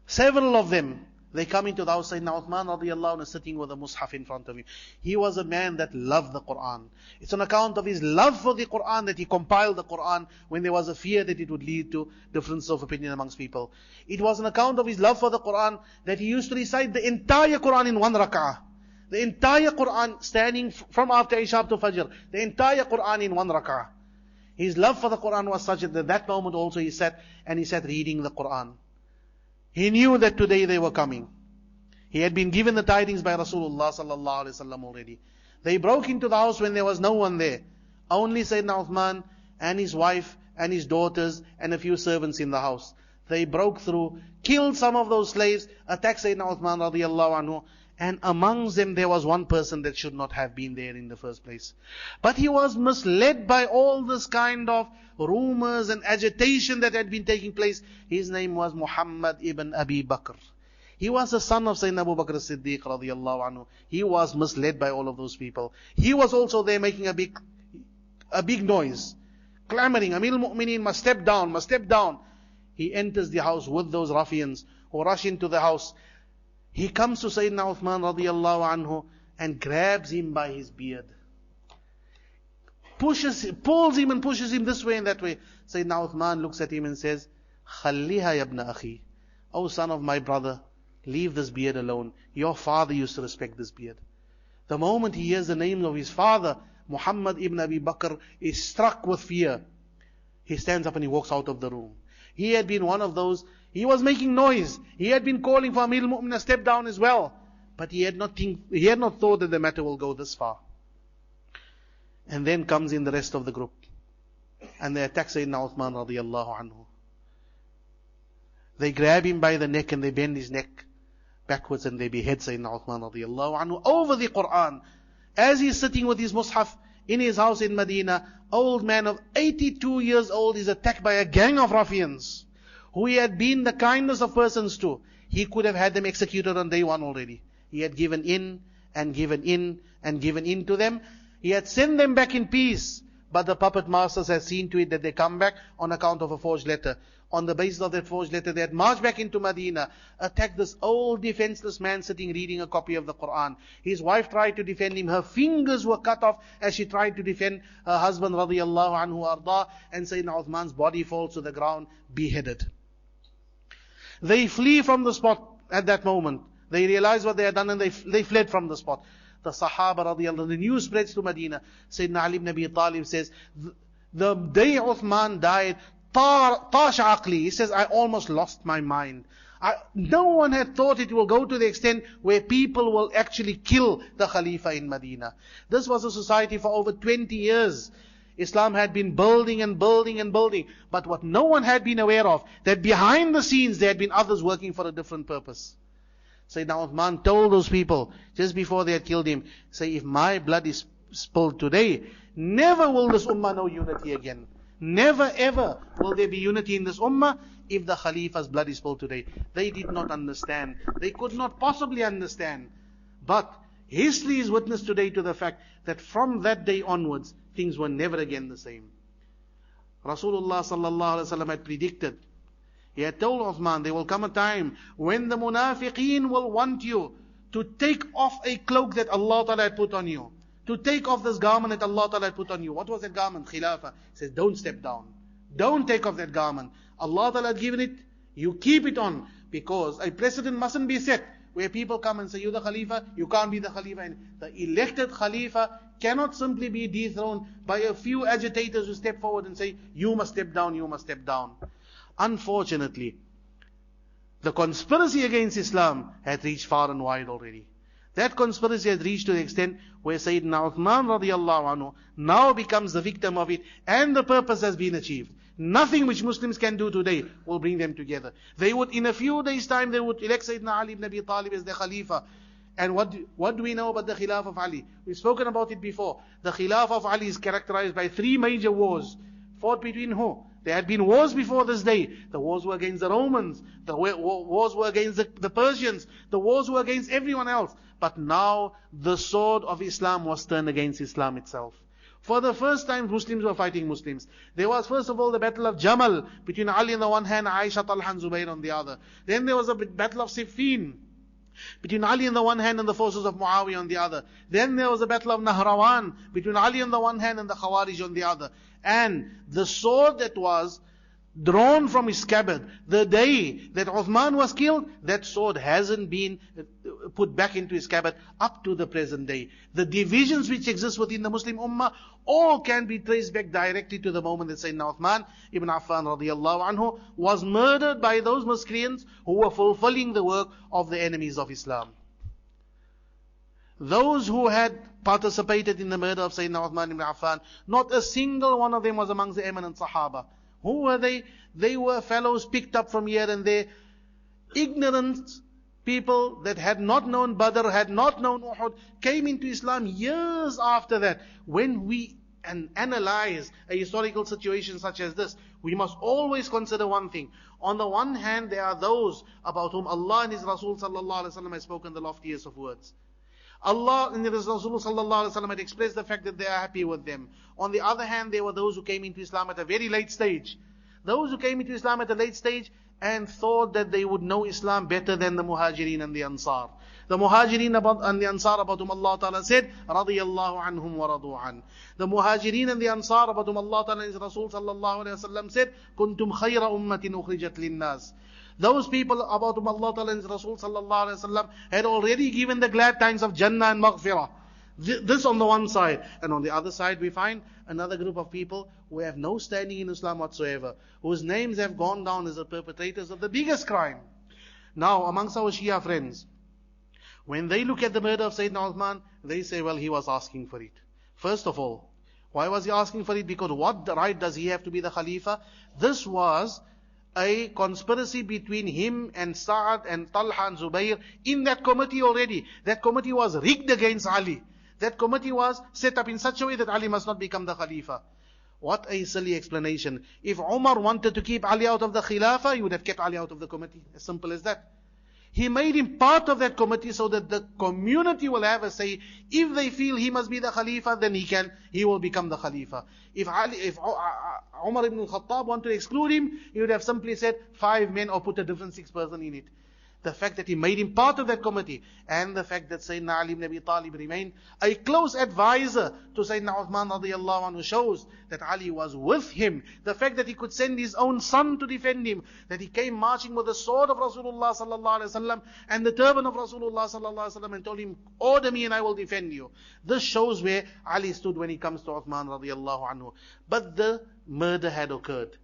Several of them, they come into the house. Sayyidina Uthman radiallahu anhu is sitting with a mushaf in front of him. He was a man that loved the Quran. It's on account of his love for the Quran that he compiled the Quran when there was a fear that it would lead to difference of opinion amongst people. It was on account of his love for the Quran that he used to recite the entire Quran in one rak'ah. The entire Quran standing from after Isha to Fajr. The entire Quran in one rak'ah. His love for the Quran was such that at that moment also he sat reading the Quran. He knew that today they were coming. He had been given the tidings by Rasulullah sallallahu alaihi wasallam already. They broke into the house when there was no one there. Only Sayyidina Uthman and his wife and his daughters and a few servants in the house. They broke through, killed some of those slaves, attacked Sayyidina Uthman radiallahu anhu, and amongst them there was one person that should not have been there in the first place. But he was misled by all this kind of rumors and agitation that had been taking place. His name was Muhammad ibn Abi Bakr. He was the son of Sayyidina Abu Bakr as-Siddiq radiallahu anhu. He was misled by all of those people. He was also there making a big noise, clamoring, Amir al-Mu'mineen must step down, must step down. He enters the house with those ruffians who rush into the house. He comes to Sayyidina Uthman radiallahu anhu and grabs him by his beard. Pulls him and pushes him this way and that way. Sayyidina Uthman looks at him and says, Khalliha yabna akhi. O son of my brother, leave this beard alone. Your father used to respect this beard. The moment he hears the name of his father, Muhammad ibn Abi Bakr is struck with fear. He stands up and he walks out of the room. He had been one of those, He was making noise. He had been calling for Amir al-Mu'minin to step down as well. But he had not thought that the matter will go this far. And then comes in the rest of the group. And they attack Sayyidina Uthman radiyallahu anhu. They grab him by the neck and they bend his neck backwards and they behead Sayyidina Uthman radiyallahu anhu over the Quran. As he's sitting with his mushaf in his house in Medina, old man of 82 years old is attacked by a gang of ruffians who he had been the kindest of persons to. He could have had them executed on day one already. He had given in and given in and given in to them. He had sent them back in peace. But the puppet masters had seen to it that they come back on account of a forged letter. On the basis of that forged letter, they had marched back into Medina, attacked this old defenseless man sitting reading a copy of the Quran. His wife tried to defend him. Her fingers were cut off as she tried to defend her husband radiyallahu anhu arda. And Sayyidina Uthman's body falls to the ground, beheaded. They flee from the spot at that moment. They realized what they had done and they fled from the spot. The Sahaba radiyallahu anhu, the news spreads to Medina. Sayyidina Ali ibn Abi Talib says, the day Uthman died, tash aqli. He says, I almost lost my mind. No one had thought it will go to the extent where people will actually kill the Khalifa in Medina. This was a society for over 20 years. Islam had been building and building and building. But what no one had been aware of, that behind the scenes there had been others working for a different purpose. Sayyidina Uthman told those people, just before they had killed him, say, if my blood is spilled today, never will this ummah know unity again. Never ever will there be unity in this ummah if the Khalifa's blood is spilled today. They did not understand. They could not possibly understand. But history is witness today to the fact that from that day onwards, things were never again the same. Rasulullah sallallahu alaihi wasallam had predicted. He had told Uthman, there will come a time when the munafiqeen will want you to take off a cloak that Allah Ta'ala had put on you. To take off this garment that Allah Ta'ala had put on you. What was that garment? Khilafah. He says, don't step down. Don't take off that garment. Allah Ta'ala had given it. You keep it on. Because a precedent mustn't be set where people come and say, you're the Khalifa, you can't be the Khalifa. And the elected Khalifa cannot simply be dethroned by a few agitators who step forward and say, you must step down, you must step down. Unfortunately, the conspiracy against Islam had reached far and wide already. That conspiracy has reached to the extent where Sayyidina Uthman radiyallahu anhu now becomes the victim of it, and the purpose has been achieved. Nothing which Muslims can do today will bring them together. They would, in a few days' time, they would elect Sayyidina Ali ibn Abi Talib as their Khalifa. And what do we know about the Khilafah of Ali? We've spoken about it before. The Khilafah of Ali is characterized by 3 major wars. Fought between who? There had been wars before this day. The wars were against the Romans. The wars were against the Persians. The wars were against everyone else. But now the sword of Islam was turned against Islam itself. For the first time, Muslims were fighting Muslims. There was first of all the battle of Jamal between Ali on the one hand, Aisha, Talha and Zubayr on the other. Then there was a battle of Siffin between Ali on the one hand and the forces of Muawiyah on the other. Then there was a battle of Nahrawan between Ali on the one hand and the Khawarij on the other. And the sword that was drawn from his scabbard the day that Uthman was killed, that sword hasn't been put back into his scabbard up to the present day. The divisions which exist within the Muslim Ummah all can be traced back directly to the moment that Sayyidina Uthman ibn Affan radiyallahu anhu was murdered by those miscreants who were fulfilling the work of the enemies of Islam. Those who had participated in the murder of Sayyidina Uthman ibn Affan, not a single one of them was amongst the eminent Sahaba. Who were they? They were fellows picked up from here and there, ignorant people that had not known Badr, had not known Uhud, came into Islam years after that. When we analyze a historical situation such as this, we must always consider one thing. On the one hand, there are those about whom Allah and His Rasul sallallahu alaihi wasallam has spoken the loftiest of words. Allah and His Rasul sallallahu alaihi wasallam had expressed the fact that they are happy with them. On the other hand, there were those who came into Islam at a very late stage. Those who came into Islam at a late stage and thought that they would know Islam better than the Muhajirin and the Ansar. The Muhajirin and the Ansar about whom Allah Ta'ala said, radiyallahu anhum wa radu an. The Muhajirin and the Ansar about whom Allah Ta'ala and His Rasul sallallahu alaihi wasallam said, kuntum khayra ummatin ukhrijat linnas. Those people about whom Allah Ta'ala and His Rasul sallallahu alaihi wasallam had already given the glad tidings of Jannah and Maghfirah. This on the one side. And on the other side we find another group of people who have no standing in Islam whatsoever, whose names have gone down as the perpetrators of the biggest crime. Now amongst our Shia friends, when they look at the murder of Sayyidina Uthman, they say, well, he was asking for it. First of all, why was he asking for it? Because what right does he have to be the Khalifa? This was a conspiracy between him and Sa'ad and Talha and Zubayr in that committee already. That committee was rigged against Ali. That committee was set up in such a way that Ali must not become the Khalifa. What a silly explanation. If Umar wanted to keep Ali out of the Khilafah, he would have kept Ali out of the committee. As simple as that. He made him part of that committee so that the community will have a say. If they feel he must be the Khalifa, then he will become the Khalifa. If Umar ibn al-Khattab wanted to exclude him, he would have simply said 5 men or put a different 6th person in it. The fact that he made him part of that committee, and the fact that Sayyidina Ali ibn Abi Talib remained a close advisor to Sayyidina Uthman radiallahu anhu shows that Ali was with him. The fact that he could send his own son to defend him, that he came marching with the sword of Rasulullah sallallahu alaihi wasallam and the turban of Rasulullah sallallahu alaihi wasallam and told him, order me and I will defend you. This shows where Ali stood when it comes to Uthman radiallahu anhu. But the murder had occurred,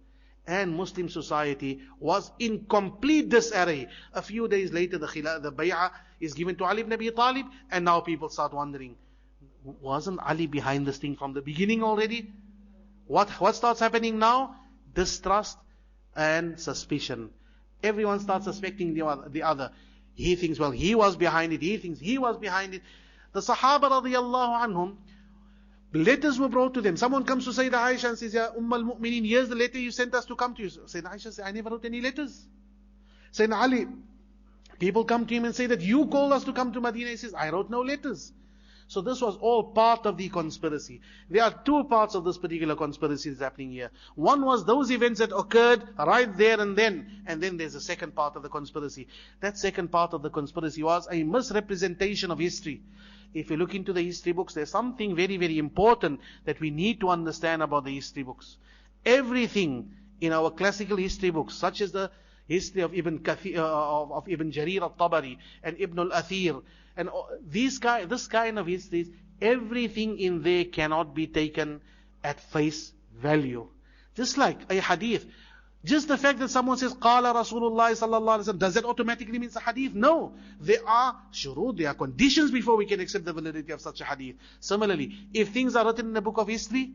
and Muslim society was in complete disarray. A few days later, the bay'ah is given to Ali ibn Abi Talib, and now people start wondering, wasn't Ali behind this thing from the beginning already? What starts happening now? Distrust and suspicion. Everyone starts suspecting the other. He thinks, well, he was behind it. He thinks he was behind it. The Sahaba radiallahu anhum, letters were brought to them. Someone comes to Sayyidah Aisha and says, Ya al-Mu'mineen, here's the letter you sent us to come to you. Sayyidah Aisha says, I never wrote any letters. Sayyidina Ali, people come to him and say that you called us to come to Medina. He says, I wrote no letters. So this was all part of the conspiracy. There are 2 parts of this particular conspiracy that's happening here. One was those events that occurred right there and then there's a second part of the conspiracy. That second part of the conspiracy was a misrepresentation of history. If you look into the history books, there's something very, very important that we need to understand about the history books. Everything in our classical history books, such as the history of Ibn Jarir al-Tabari and Ibn al-Athir, and this kind of histories, everything in there cannot be taken at face value. Just like a hadith. Just the fact that someone says, Qala Rasulullah sallallahu alaihi wasallam, does that automatically mean it's a hadith? No. There are shurud, there are conditions before we can accept the validity of such a hadith. Similarly, if things are written in a book of history,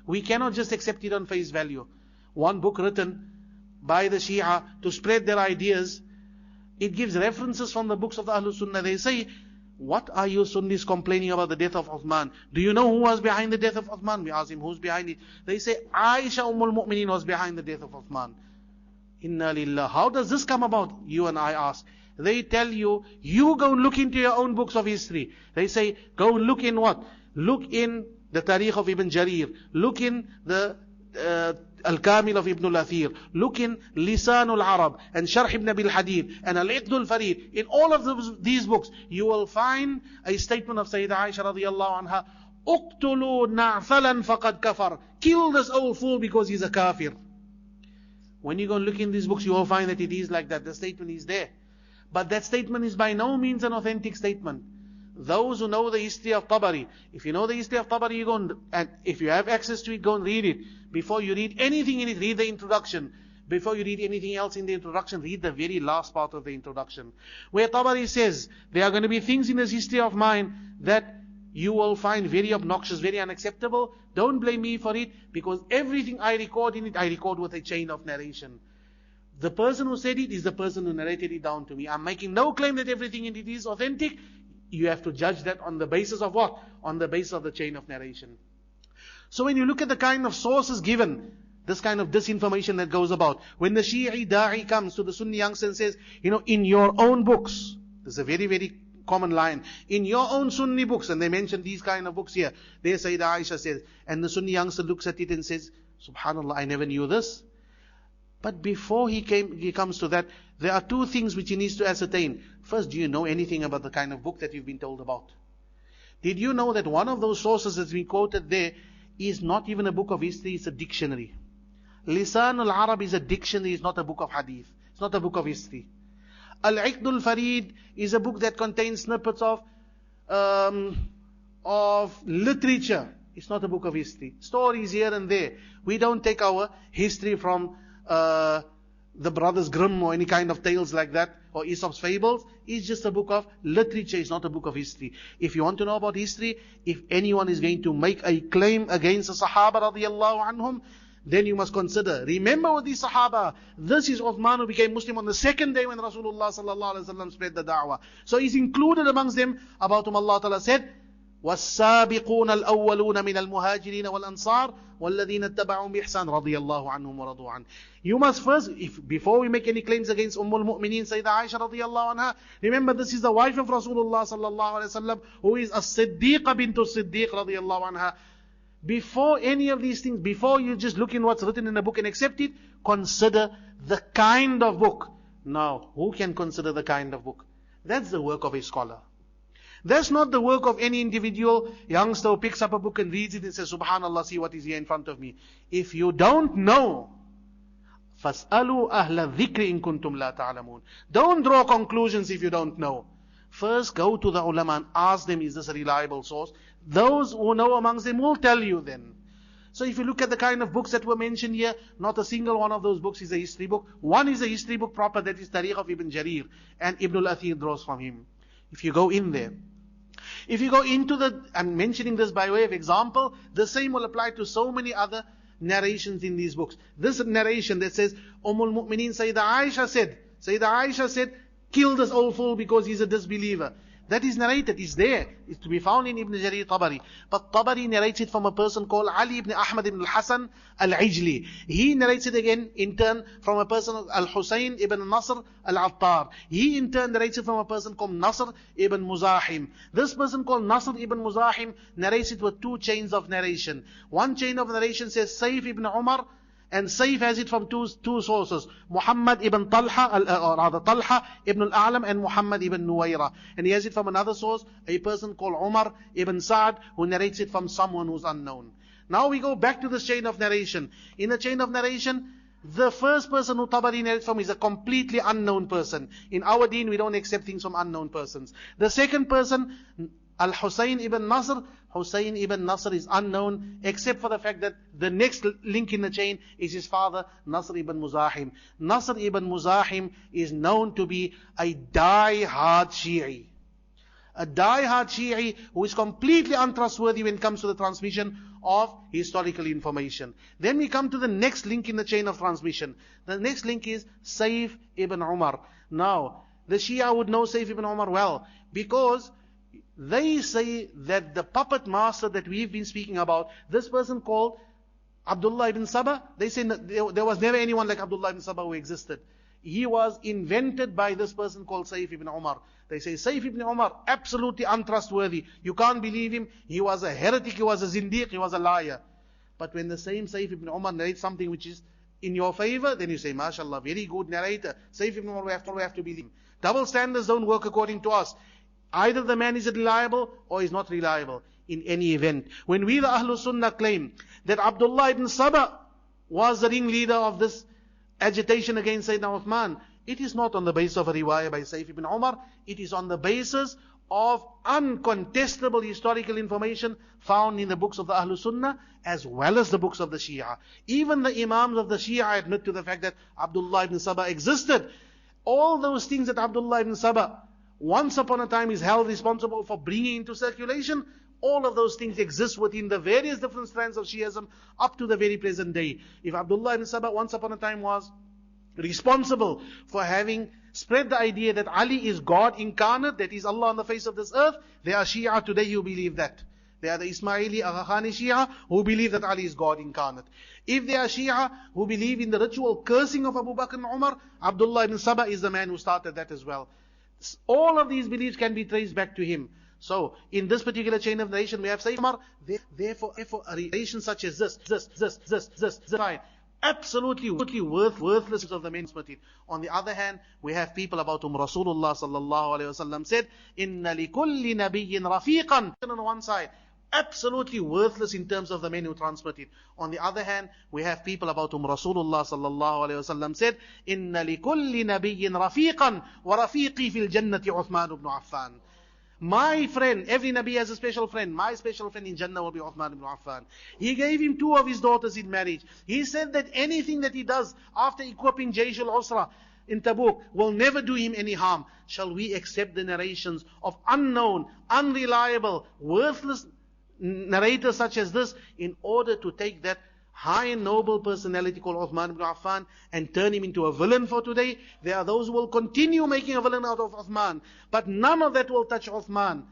we cannot just accept it on face value. One book written by the Shia to spread their ideas, it gives references from the books of the Ahlul Sunnah. They say, what are you Sunnis complaining about the death of Uthman? Do you know who was behind the death of Uthman? We ask him, who's behind it? They say, Aisha al-Mu'mineen was behind the death of Uthman. Inna lillah. How does this come about? You and I ask. They tell you, you go and look into your own books of history. They say, go and look in what? Look in the Tarikh of Ibn Jarir. Look in the Al-Kamil of Ibn al-Athir. Look in Lisan al-Arab and Sharh ibn Abil Hadid and Al-Iqd al-Farid. In all of these books, you will find a statement of Sayyidah Aisha radiyallahu anha, Uqtulu na'thalan faqad kafar. Kill this old fool because he's a kafir. When you go and look in these books, you will find that it is like that. The statement is there. But that statement is by no means an authentic statement. Those who know the history of Tabari, if you know the history of Tabari, you go and if you have access to it, go and read it. Before you read anything in it, read the introduction. Before you read anything else in the introduction, read the very last part of the introduction. Where Tabari says, there are going to be things in this history of mine that you will find very obnoxious, very unacceptable. Don't blame me for it, because everything I record in it, I record with a chain of narration. The person who said it is the person who narrated it down to me. I'm making no claim that everything in it is authentic. You have to judge that on the basis of what? On the basis of the chain of narration. So when you look at the kind of sources given, this kind of disinformation that goes about, when the Shi'i da'i comes to the Sunni youngster and says, in your own books, there's a very, very common line, in your own Sunni books, and they mention these kind of books here, there Sayyidah Aisha says, and the Sunni youngster looks at it and says, Subhanallah, I never knew this. But before he comes to that, there are 2 things which he needs to ascertain. First, do you know anything about the kind of book that you've been told about? Did you know that one of those sources that's been quoted there is not even a book of history, it's a dictionary. Lisan al-Arab is a dictionary, it's not a book of hadith. It's not a book of history. Al-Iqd al-Farid is a book that contains snippets of of literature. It's not a book of history. Stories here and there. We don't take our history from the Brothers Grimm or any kind of tales like that, or Aesop's fables. It's just a book of literature. It's not a book of history. If you want to know about history, if anyone is going to make a claim against the Sahaba radiallahu anhum, then you must consider, remember with these Sahaba, this is ʿUthman who became Muslim on the second day when Rasulullah sallallahu alaihi wasallam spread the da'wah. So he's included amongst them, about whom Allah Ta'ala said, وَالسَّابِقُونَ الْأَوَّلُونَ مِنَ الْمُهَاجِرِينَ وَالْأَنصَارِ وَالَّذِينَ اتَّبَعُوا بِإِحْسَانٍ رَضِيَ اللَّهُ عَنْهُمْ وَرَضُوا عَنْهُ. You must first, before we make any claims against al-Mu'mineen, Sayyidah Aisha radiyallahu anha, remember this is the wife of Rasulullah sallallahu alaihi wasallam, who is as-Siddiqa bintu Siddiq radiyallahu anha. Before any of these things, before you just look in what's written in a book and accept it, consider the kind of book. Now, who can consider the kind of book? That's the work of a scholar. That's not the work of any individual youngster who picks up a book and reads it and says, Subhanallah, see what is here in front of me. If you don't know, فَاسْأَلُوا أَهْلَ الذِّكْرِ إِن كُنْتُمْ لَا تَعْلَمُونَ. Don't draw conclusions if you don't know. First go to the ulama and ask them, is this a reliable source? Those who know amongst them will tell you then. So if you look at the kind of books that were mentioned here, not a single one of those books is a history book. One is a history book proper, that is Tariq of Ibn Jarir, and Ibn al-Athir draws from him. If you go in there, if you go into I'm mentioning this by way of example, the same will apply to so many other narrations in these books. This narration that says, Mu'mineen Sayyidah Aisha said, kill this old fool because he's a disbeliever. That is narrated, is there. It's to be found in Ibn Jarir Tabari. But Tabari narrates it from a person called Ali ibn Ahmad ibn al-Hasan al-Ijli. He narrates it again, in turn, from a person, Al-Husayn ibn Nasr al-Attar. He in turn narrates it from a person called Nasr ibn Muzahim. This person called Nasr ibn Muzahim narrates it with two chains of narration. One chain of narration says Sayf ibn Umar, and Sayf has it from two sources, Muhammad ibn Talha, or rather Talha ibn al-A'lam and Muhammad ibn Nuwayra. And he has it from another source, a person called Umar ibn Sa'd, who narrates it from someone who's unknown. Now we go back to this chain of narration. In the chain of narration, the first person who Tabari narrates from is a completely unknown person. In our deen, we don't accept things from unknown persons. The second person, Al-Husayn ibn Nasr, Husayn ibn Nasr is unknown, except for the fact that the next link in the chain is his father, Nasr ibn Muzahim. Nasr ibn Muzahim is known to be a die-hard Shi'i. A die-hard Shi'i who is completely untrustworthy when it comes to the transmission of historical information. Then we come to the next link in the chain of transmission. The next link is Sayf ibn Umar. Now, the Shia would know Sayf ibn Umar well, because they say that the puppet master that we've been speaking about, this person called Abdullah ibn Saba, they say there was never anyone like Abdullah ibn Saba who existed. He was invented by this person called Sayf ibn Umar. They say Sayf ibn Umar, absolutely untrustworthy. You can't believe him. He was a heretic, he was a zindiq, he was a liar. But when the same Sayf ibn Umar narrates something which is in your favor, then you say, mashallah, very good narrator. Sayf ibn Umar, we have to believe him. Double standards don't work according to us. Either the man is reliable or is not reliable in any event. When we the Ahlul Sunnah claim that Abdullah ibn Saba was the ringleader of this agitation against Sayyidina Uthman, it is not on the basis of a riwayah by Sayf ibn Umar. It is on the basis of uncontestable historical information found in the books of the Ahlul Sunnah as well as the books of the Shia. Even the Imams of the Shia admit to the fact that Abdullah ibn Saba existed. All those things that Abdullah ibn Saba once upon a time is held responsible for bringing into circulation, all of those things exist within the various different strands of Shiasm up to the very present day. If Abdullah ibn Saba once upon a time was responsible for having spread the idea that Ali is God incarnate, that is Allah on the face of this earth, there are Shia today who believe that. They are the Ismaili Agha-Khani Shia who believe that Ali is God incarnate. If they are Shia who believe in the ritual cursing of Abu Bakr and Umar, Abdullah ibn Saba is the man who started that as well. All of these beliefs can be traced back to him. So, in this particular chain of narration, we have Sayyid Umar. Therefore, a relation such as this, absolutely worthless of the main material. On the other hand, we have people about whom Rasulullah sallallahu alaihi wasallam said, "Inna likulli nabiyyin rafiqan." On one side, absolutely worthless in terms of the men who transmit it. On the other hand, we have people about whom Rasulullah sallallahu alaihi wasallam said, "Inna likulli nabiyyin rafiqan wa rafiqi fil jannati Ūthman ibn Affan." My friend, every Nabi has a special friend. My special friend in Jannah will be Uthman ibn Affan. He gave him 2 of his daughters in marriage. He said that anything that he does after equipping Jaysh al-Usra in Tabuk will never do him any harm. Shall we accept the narrations of unknown, unreliable, worthless narrators such as this in order to take that high and noble personality called Uthman ibn Affan and turn him into a villain for today? There are those who will continue making a villain out of Uthman, but none of that will touch Uthman.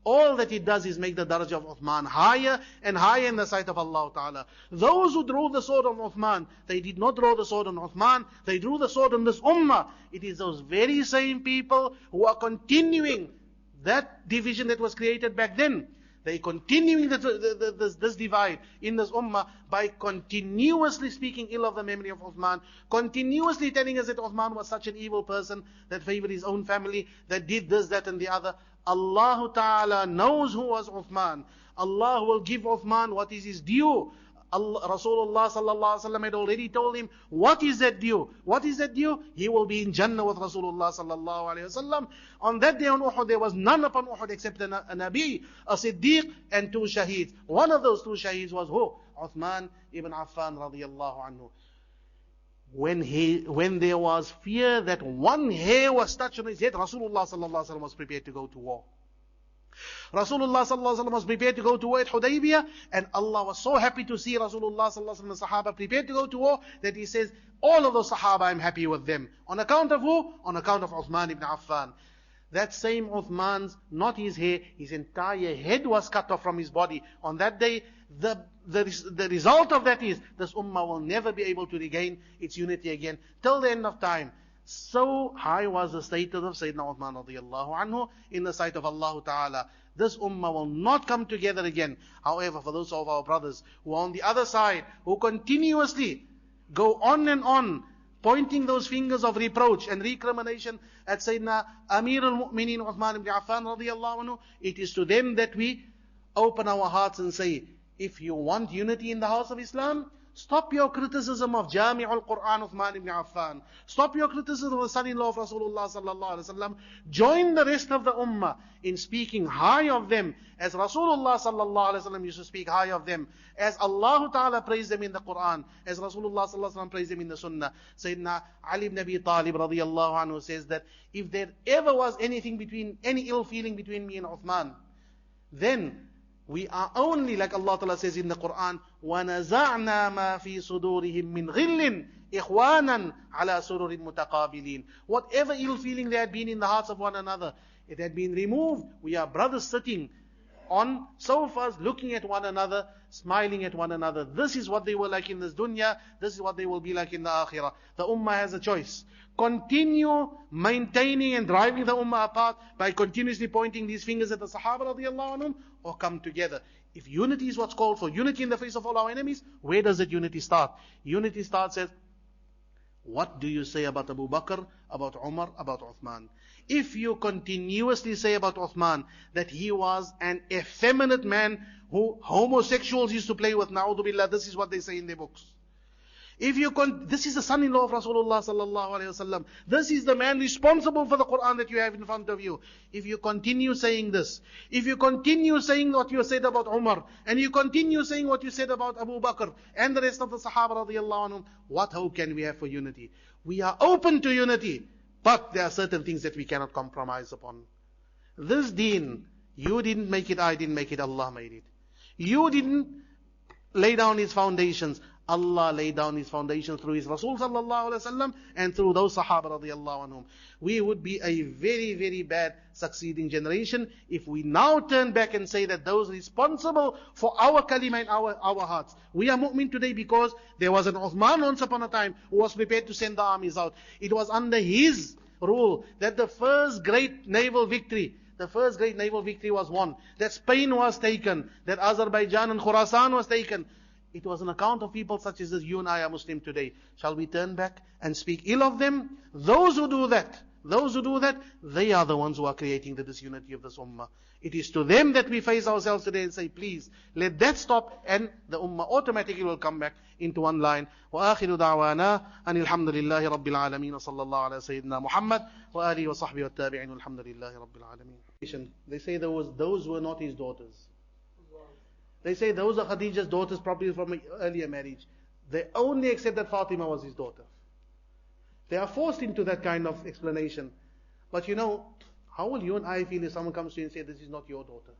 All that it does is make the darajah of Uthman higher and higher in the sight of Allah Ta'ala. Those who drew the sword on Uthman, they did not draw the sword on Uthman, they drew the sword on this ummah. It is those very same people who are continuing that division that was created back then. They continuing this divide in this ummah by continuously speaking ill of the memory of Uthman, continuously telling us that Uthman was such an evil person that favored his own family, that did this, that and the other. Allah Ta'ala knows who was Uthman. Allah will give Uthman what is his due. Rasulullah sallallahu alaihi wasallam had already told him, what is that due? What is that due? He will be in Jannah with Rasulullah sallallahu alaihi wasallam. On that day on Uhud, there was none upon Uhud except a Nabi, a Siddiq, and 2 shaheeds. One of those 2 shaheeds was who? Uthman ibn Affan radiyallahu anhu. When there was fear that one hair was touched on his head, Rasulullah sallallahu alaihi wasallam was prepared to go to war. Rasulullah sallallahu alaihi wasallam was prepared to go to war at Hudaybiyah, and Allah was so happy to see Rasulullah sallallahu alaihi wasallam and Sahaba prepared to go to war that He says, all of those Sahaba I'm happy with them. On account of who? On account of Uthman ibn Affan. That same Uthman's, not his hair, his entire head was cut off from his body. On that day, the result of that is, this ummah will never be able to regain its unity again till the end of time. So high was the status of Sayyidina Uthman radiyallahu anhu in the sight of Allah Ta'ala. This ummah will not come together again. However, for those of our brothers who are on the other side, who continuously go on and on, pointing those fingers of reproach and recrimination at Sayyidina Amir al-Mu'mineen Uthman ibn Affan radiyallahu anhu, it is to them that we open our hearts and say, if you want unity in the house of Islam, stop your criticism of Jami'ul Quran Uthman ibn Affan. Stop your criticism of the son-in-law of Rasulullah sallallahu alaihi wasallam. Join the rest of the ummah in speaking high of them, as Rasulullah sallallahu alaihi wasallam used to speak high of them, as Allah Ta'ala praised them in the Quran, as Rasulullah sallallahu alaihi wasallam praised them in the Sunnah. Sayyidina Ali ibn Abi Talib radiyallahu anhu says that if there ever was any ill feeling between me and Uthman, then we are only, like Allah Ta'ala says in the Quran, وَنَزَعْنَا مَا فِي صُدُورِهِم مِّنْ غِلٍّ إِخْوَانًا عَلَى سُرُرٍ مُتَقَابِلِينَ. Whatever ill feeling there had been in the hearts of one another, it had been removed. We are brothers sitting on sofas, looking at one another, smiling at one another. This is what they were like in this dunya. This is what they will be like in the akhirah. The ummah has a choice. Continue maintaining and driving the ummah apart by continuously pointing these fingers at the Sahaba radiyallahu anhum, or come together. If unity is what's called for, unity in the face of all our enemies, where does that unity start? Unity starts at, what do you say about Abu Bakr, about Umar, about Uthman? If you continuously say about Uthman that he was an effeminate man who homosexuals used to play with, na'udhu billah, this is what they say in their books. This is the son-in-law of Rasulullah sallallahu alaihi wasallam. This is the man responsible for the Quran that you have in front of you. If you continue saying this, if you continue saying what you said about Umar, and you continue saying what you said about Abu Bakr and the rest of the Sahaba radiyallahu anhum, what hope can we have for unity? We are open to unity, but there are certain things that we cannot compromise upon. This deen, you didn't make it, I didn't make it, Allah made it. You didn't lay down its foundations. Allah laid down His foundation through His Rasul sallallahu alaihi wasallam and through those Sahaba radiyallahu anhum. We would be a very, very bad succeeding generation if we now turn back and say that those responsible for our kalima in our hearts. We are mu'min today because there was an Uthman once upon a time who was prepared to send the armies out. It was under his rule that the first great naval victory was won. That Spain was taken. That Azerbaijan and Khurasan was taken. It was an account of people such as this. You and I are Muslim today. Shall we turn back and speak ill of them? Those who do that, those who do that, they are the ones who are creating the disunity of this ummah. It is to them that we face ourselves today and say, please, let that stop, and the ummah automatically will come back into one line. وآخر دعوانا أن الحمد لله رب العالمين صلى الله على سيدنا محمد وآله وصحبه والتابعين والحمد لله رب العالمين. They say those were not his daughters. They say those are Khadija's daughters, probably from an earlier marriage. They only accept that Fatima was his daughter. They are forced into that kind of explanation. But how will you and I feel if someone comes to you and says, this is not your daughter?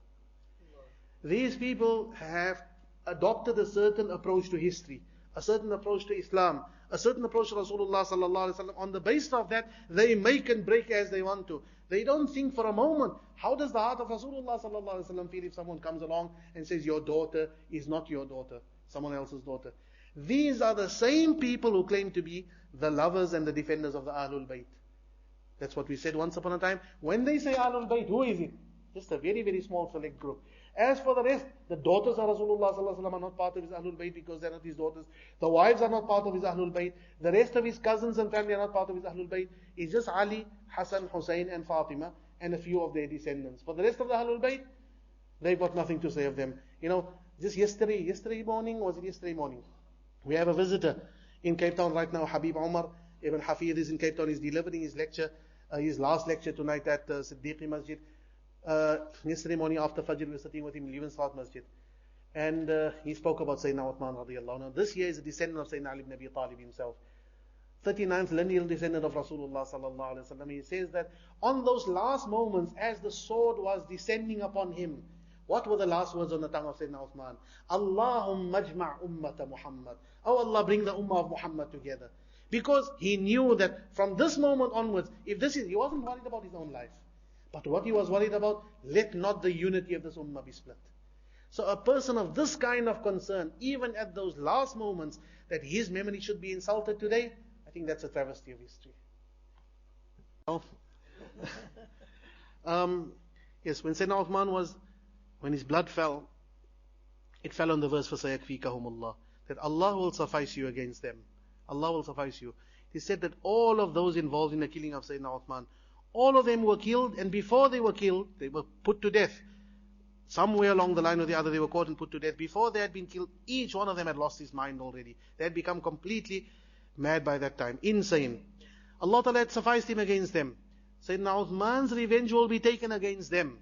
These people have adopted a certain approach to history, a certain approach to Islam, a certain approach to Rasulullah sallallahu alaihi wasallam. On the basis of that, they make and break as they want to. They don't think for a moment, how does the heart of Rasulullah sallallahu alaihi wasallam feel if someone comes along and says, your daughter is not your daughter, someone else's daughter? These are the same people who claim to be the lovers and the defenders of the Ahlul Bayt. That's what we said once upon a time. When they say Ahlul Bayt, who is it? Just a very, very small select group. As for the rest, the daughters of Rasulullah sallallahu alaihi wasallam are not part of his Ahlul Bayt because they're not his daughters. The wives are not part of his Ahlul Bayt. The rest of his cousins and family are not part of his Ahlul Bayt. It's just Ali, Hassan, Hussein and Fatima and a few of their descendants. For the rest of the Ahlul Bayt, they've got nothing to say of them. Just yesterday morning, we have a visitor in Cape Town right now, Habib Umar Ibn Hafid is in Cape Town. He's delivering his lecture, his last lecture tonight at Siddiqi Masjid. Yesterday morning after Fajr, we were sitting with him in Leeuwenstraat Masjid. And he spoke about Sayyidina Uthman radiallahu anhu. This year is a descendant of Sayyidina Ali ibn Abi Talib himself. 39th lineal descendant of Rasulullah sallallahu alaihi wasallam. He says that on those last moments, as the sword was descending upon him, what were the last words on the tongue of Sayyidina Uthman? Allahumma ajma' ummata Muhammad. Oh Allah, bring the ummah of Muhammad together. Because he knew that from this moment onwards, he wasn't worried about his own life. But what he was worried about, let not the unity of this ummah be split. So a person of this kind of concern, even at those last moments, that his memory should be insulted today, I think that's a travesty of history. Yes, when Sayyidina Uthman when his blood fell, it fell on the verse, فَسَيَكْفِيكَهُمُ اللَّهُ, that Allah will suffice you against them. Allah will suffice you. He said that all of those involved in the killing of Sayyidina Uthman, all of them were killed, and before they were killed, they were put to death. Somewhere along the line or the other, they were caught and put to death. Before they had been killed, each one of them had lost his mind already. They had become completely mad by that time, insane. Allah Ta'ala had sufficed him against them. Sayyidina Uthman's revenge will be taken against them,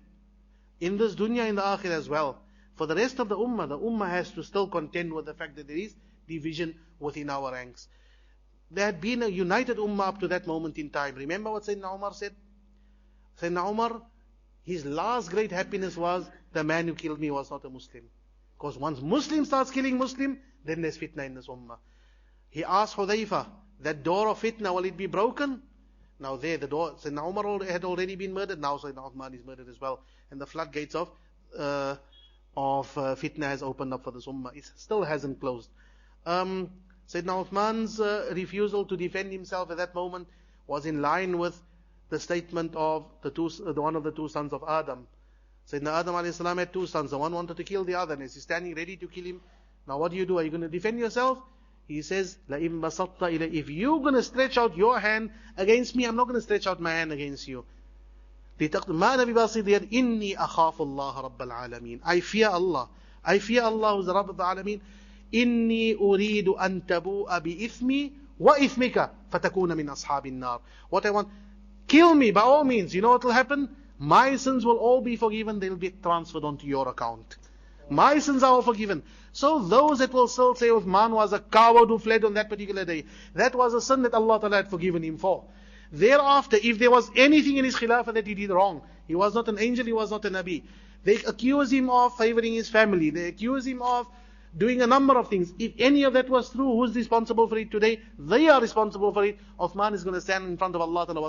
in this dunya, in the akhirah as well. For the rest of the ummah has to still contend with the fact that there is division within our ranks. There had been a united ummah up to that moment in time. Remember what Sayyidina Umar said? Sayyidina Umar, his last great happiness was the man who killed me was not a Muslim. Because once Muslim starts killing Muslim, then there's fitna in this ummah. He asked Hudayfa, that door of fitna, will it be broken? Now there, the door, Sayyidina Umar had already been murdered, now Sayyidina Uthman is murdered as well. And the floodgates of fitna has opened up for this ummah. It still hasn't closed. Sayyidina Uthman's refusal to defend himself at that moment was in line with the statement of one of the two sons of Adam. Sayyidina Adam alayhi salam had two sons. The one wanted to kill the other, and he's standing ready to kill him. Now what do? Are you going to defend yourself? He says, لَإِن بَسَطْتَ إِلَيْهِ, if you're going to stretch out your hand against me, I'm not going to stretch out my hand against you. مَا أَنَا بِبَاسِطِ يَدِي إِنِّي أَخَافُ اللَّهَ رَبَّ الْعَالَمِينَ. I fear Allah. I fear Allah who's the Rabb of the Alameen. إِنِّي أُرِيدُ أَن تَبُوءَ بِإِثْمِي وَإِثْمِكَ فَتَكُونَ مِنْ أَصْحَابِ النَّارِ. What I want, kill me by all means. You know what will happen? My sins will all be forgiven. They'll be transferred onto your account. My sins are all forgiven. So those that will still say Uthman was a coward who fled on that particular day, that was a sin that Allah Ta'ala had forgiven him for. Thereafter, if there was anything in his khilafah that he did wrong, he was not an angel, he was not a nabi, they accuse him of favoring his family, they accuse him of doing a number of things. If any of that was true, who's responsible for it today? They are responsible for it. Uthman is going to stand in front of Allah Ta'ala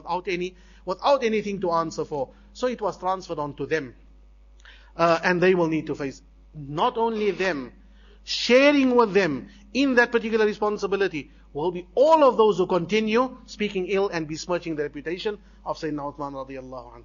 without anything to answer for. So it was transferred on to them. And they will need to face. Not only them, sharing with them in that particular responsibility will be all of those who continue speaking ill and besmirching the reputation of Sayyidina Uthman radiallahu anhu.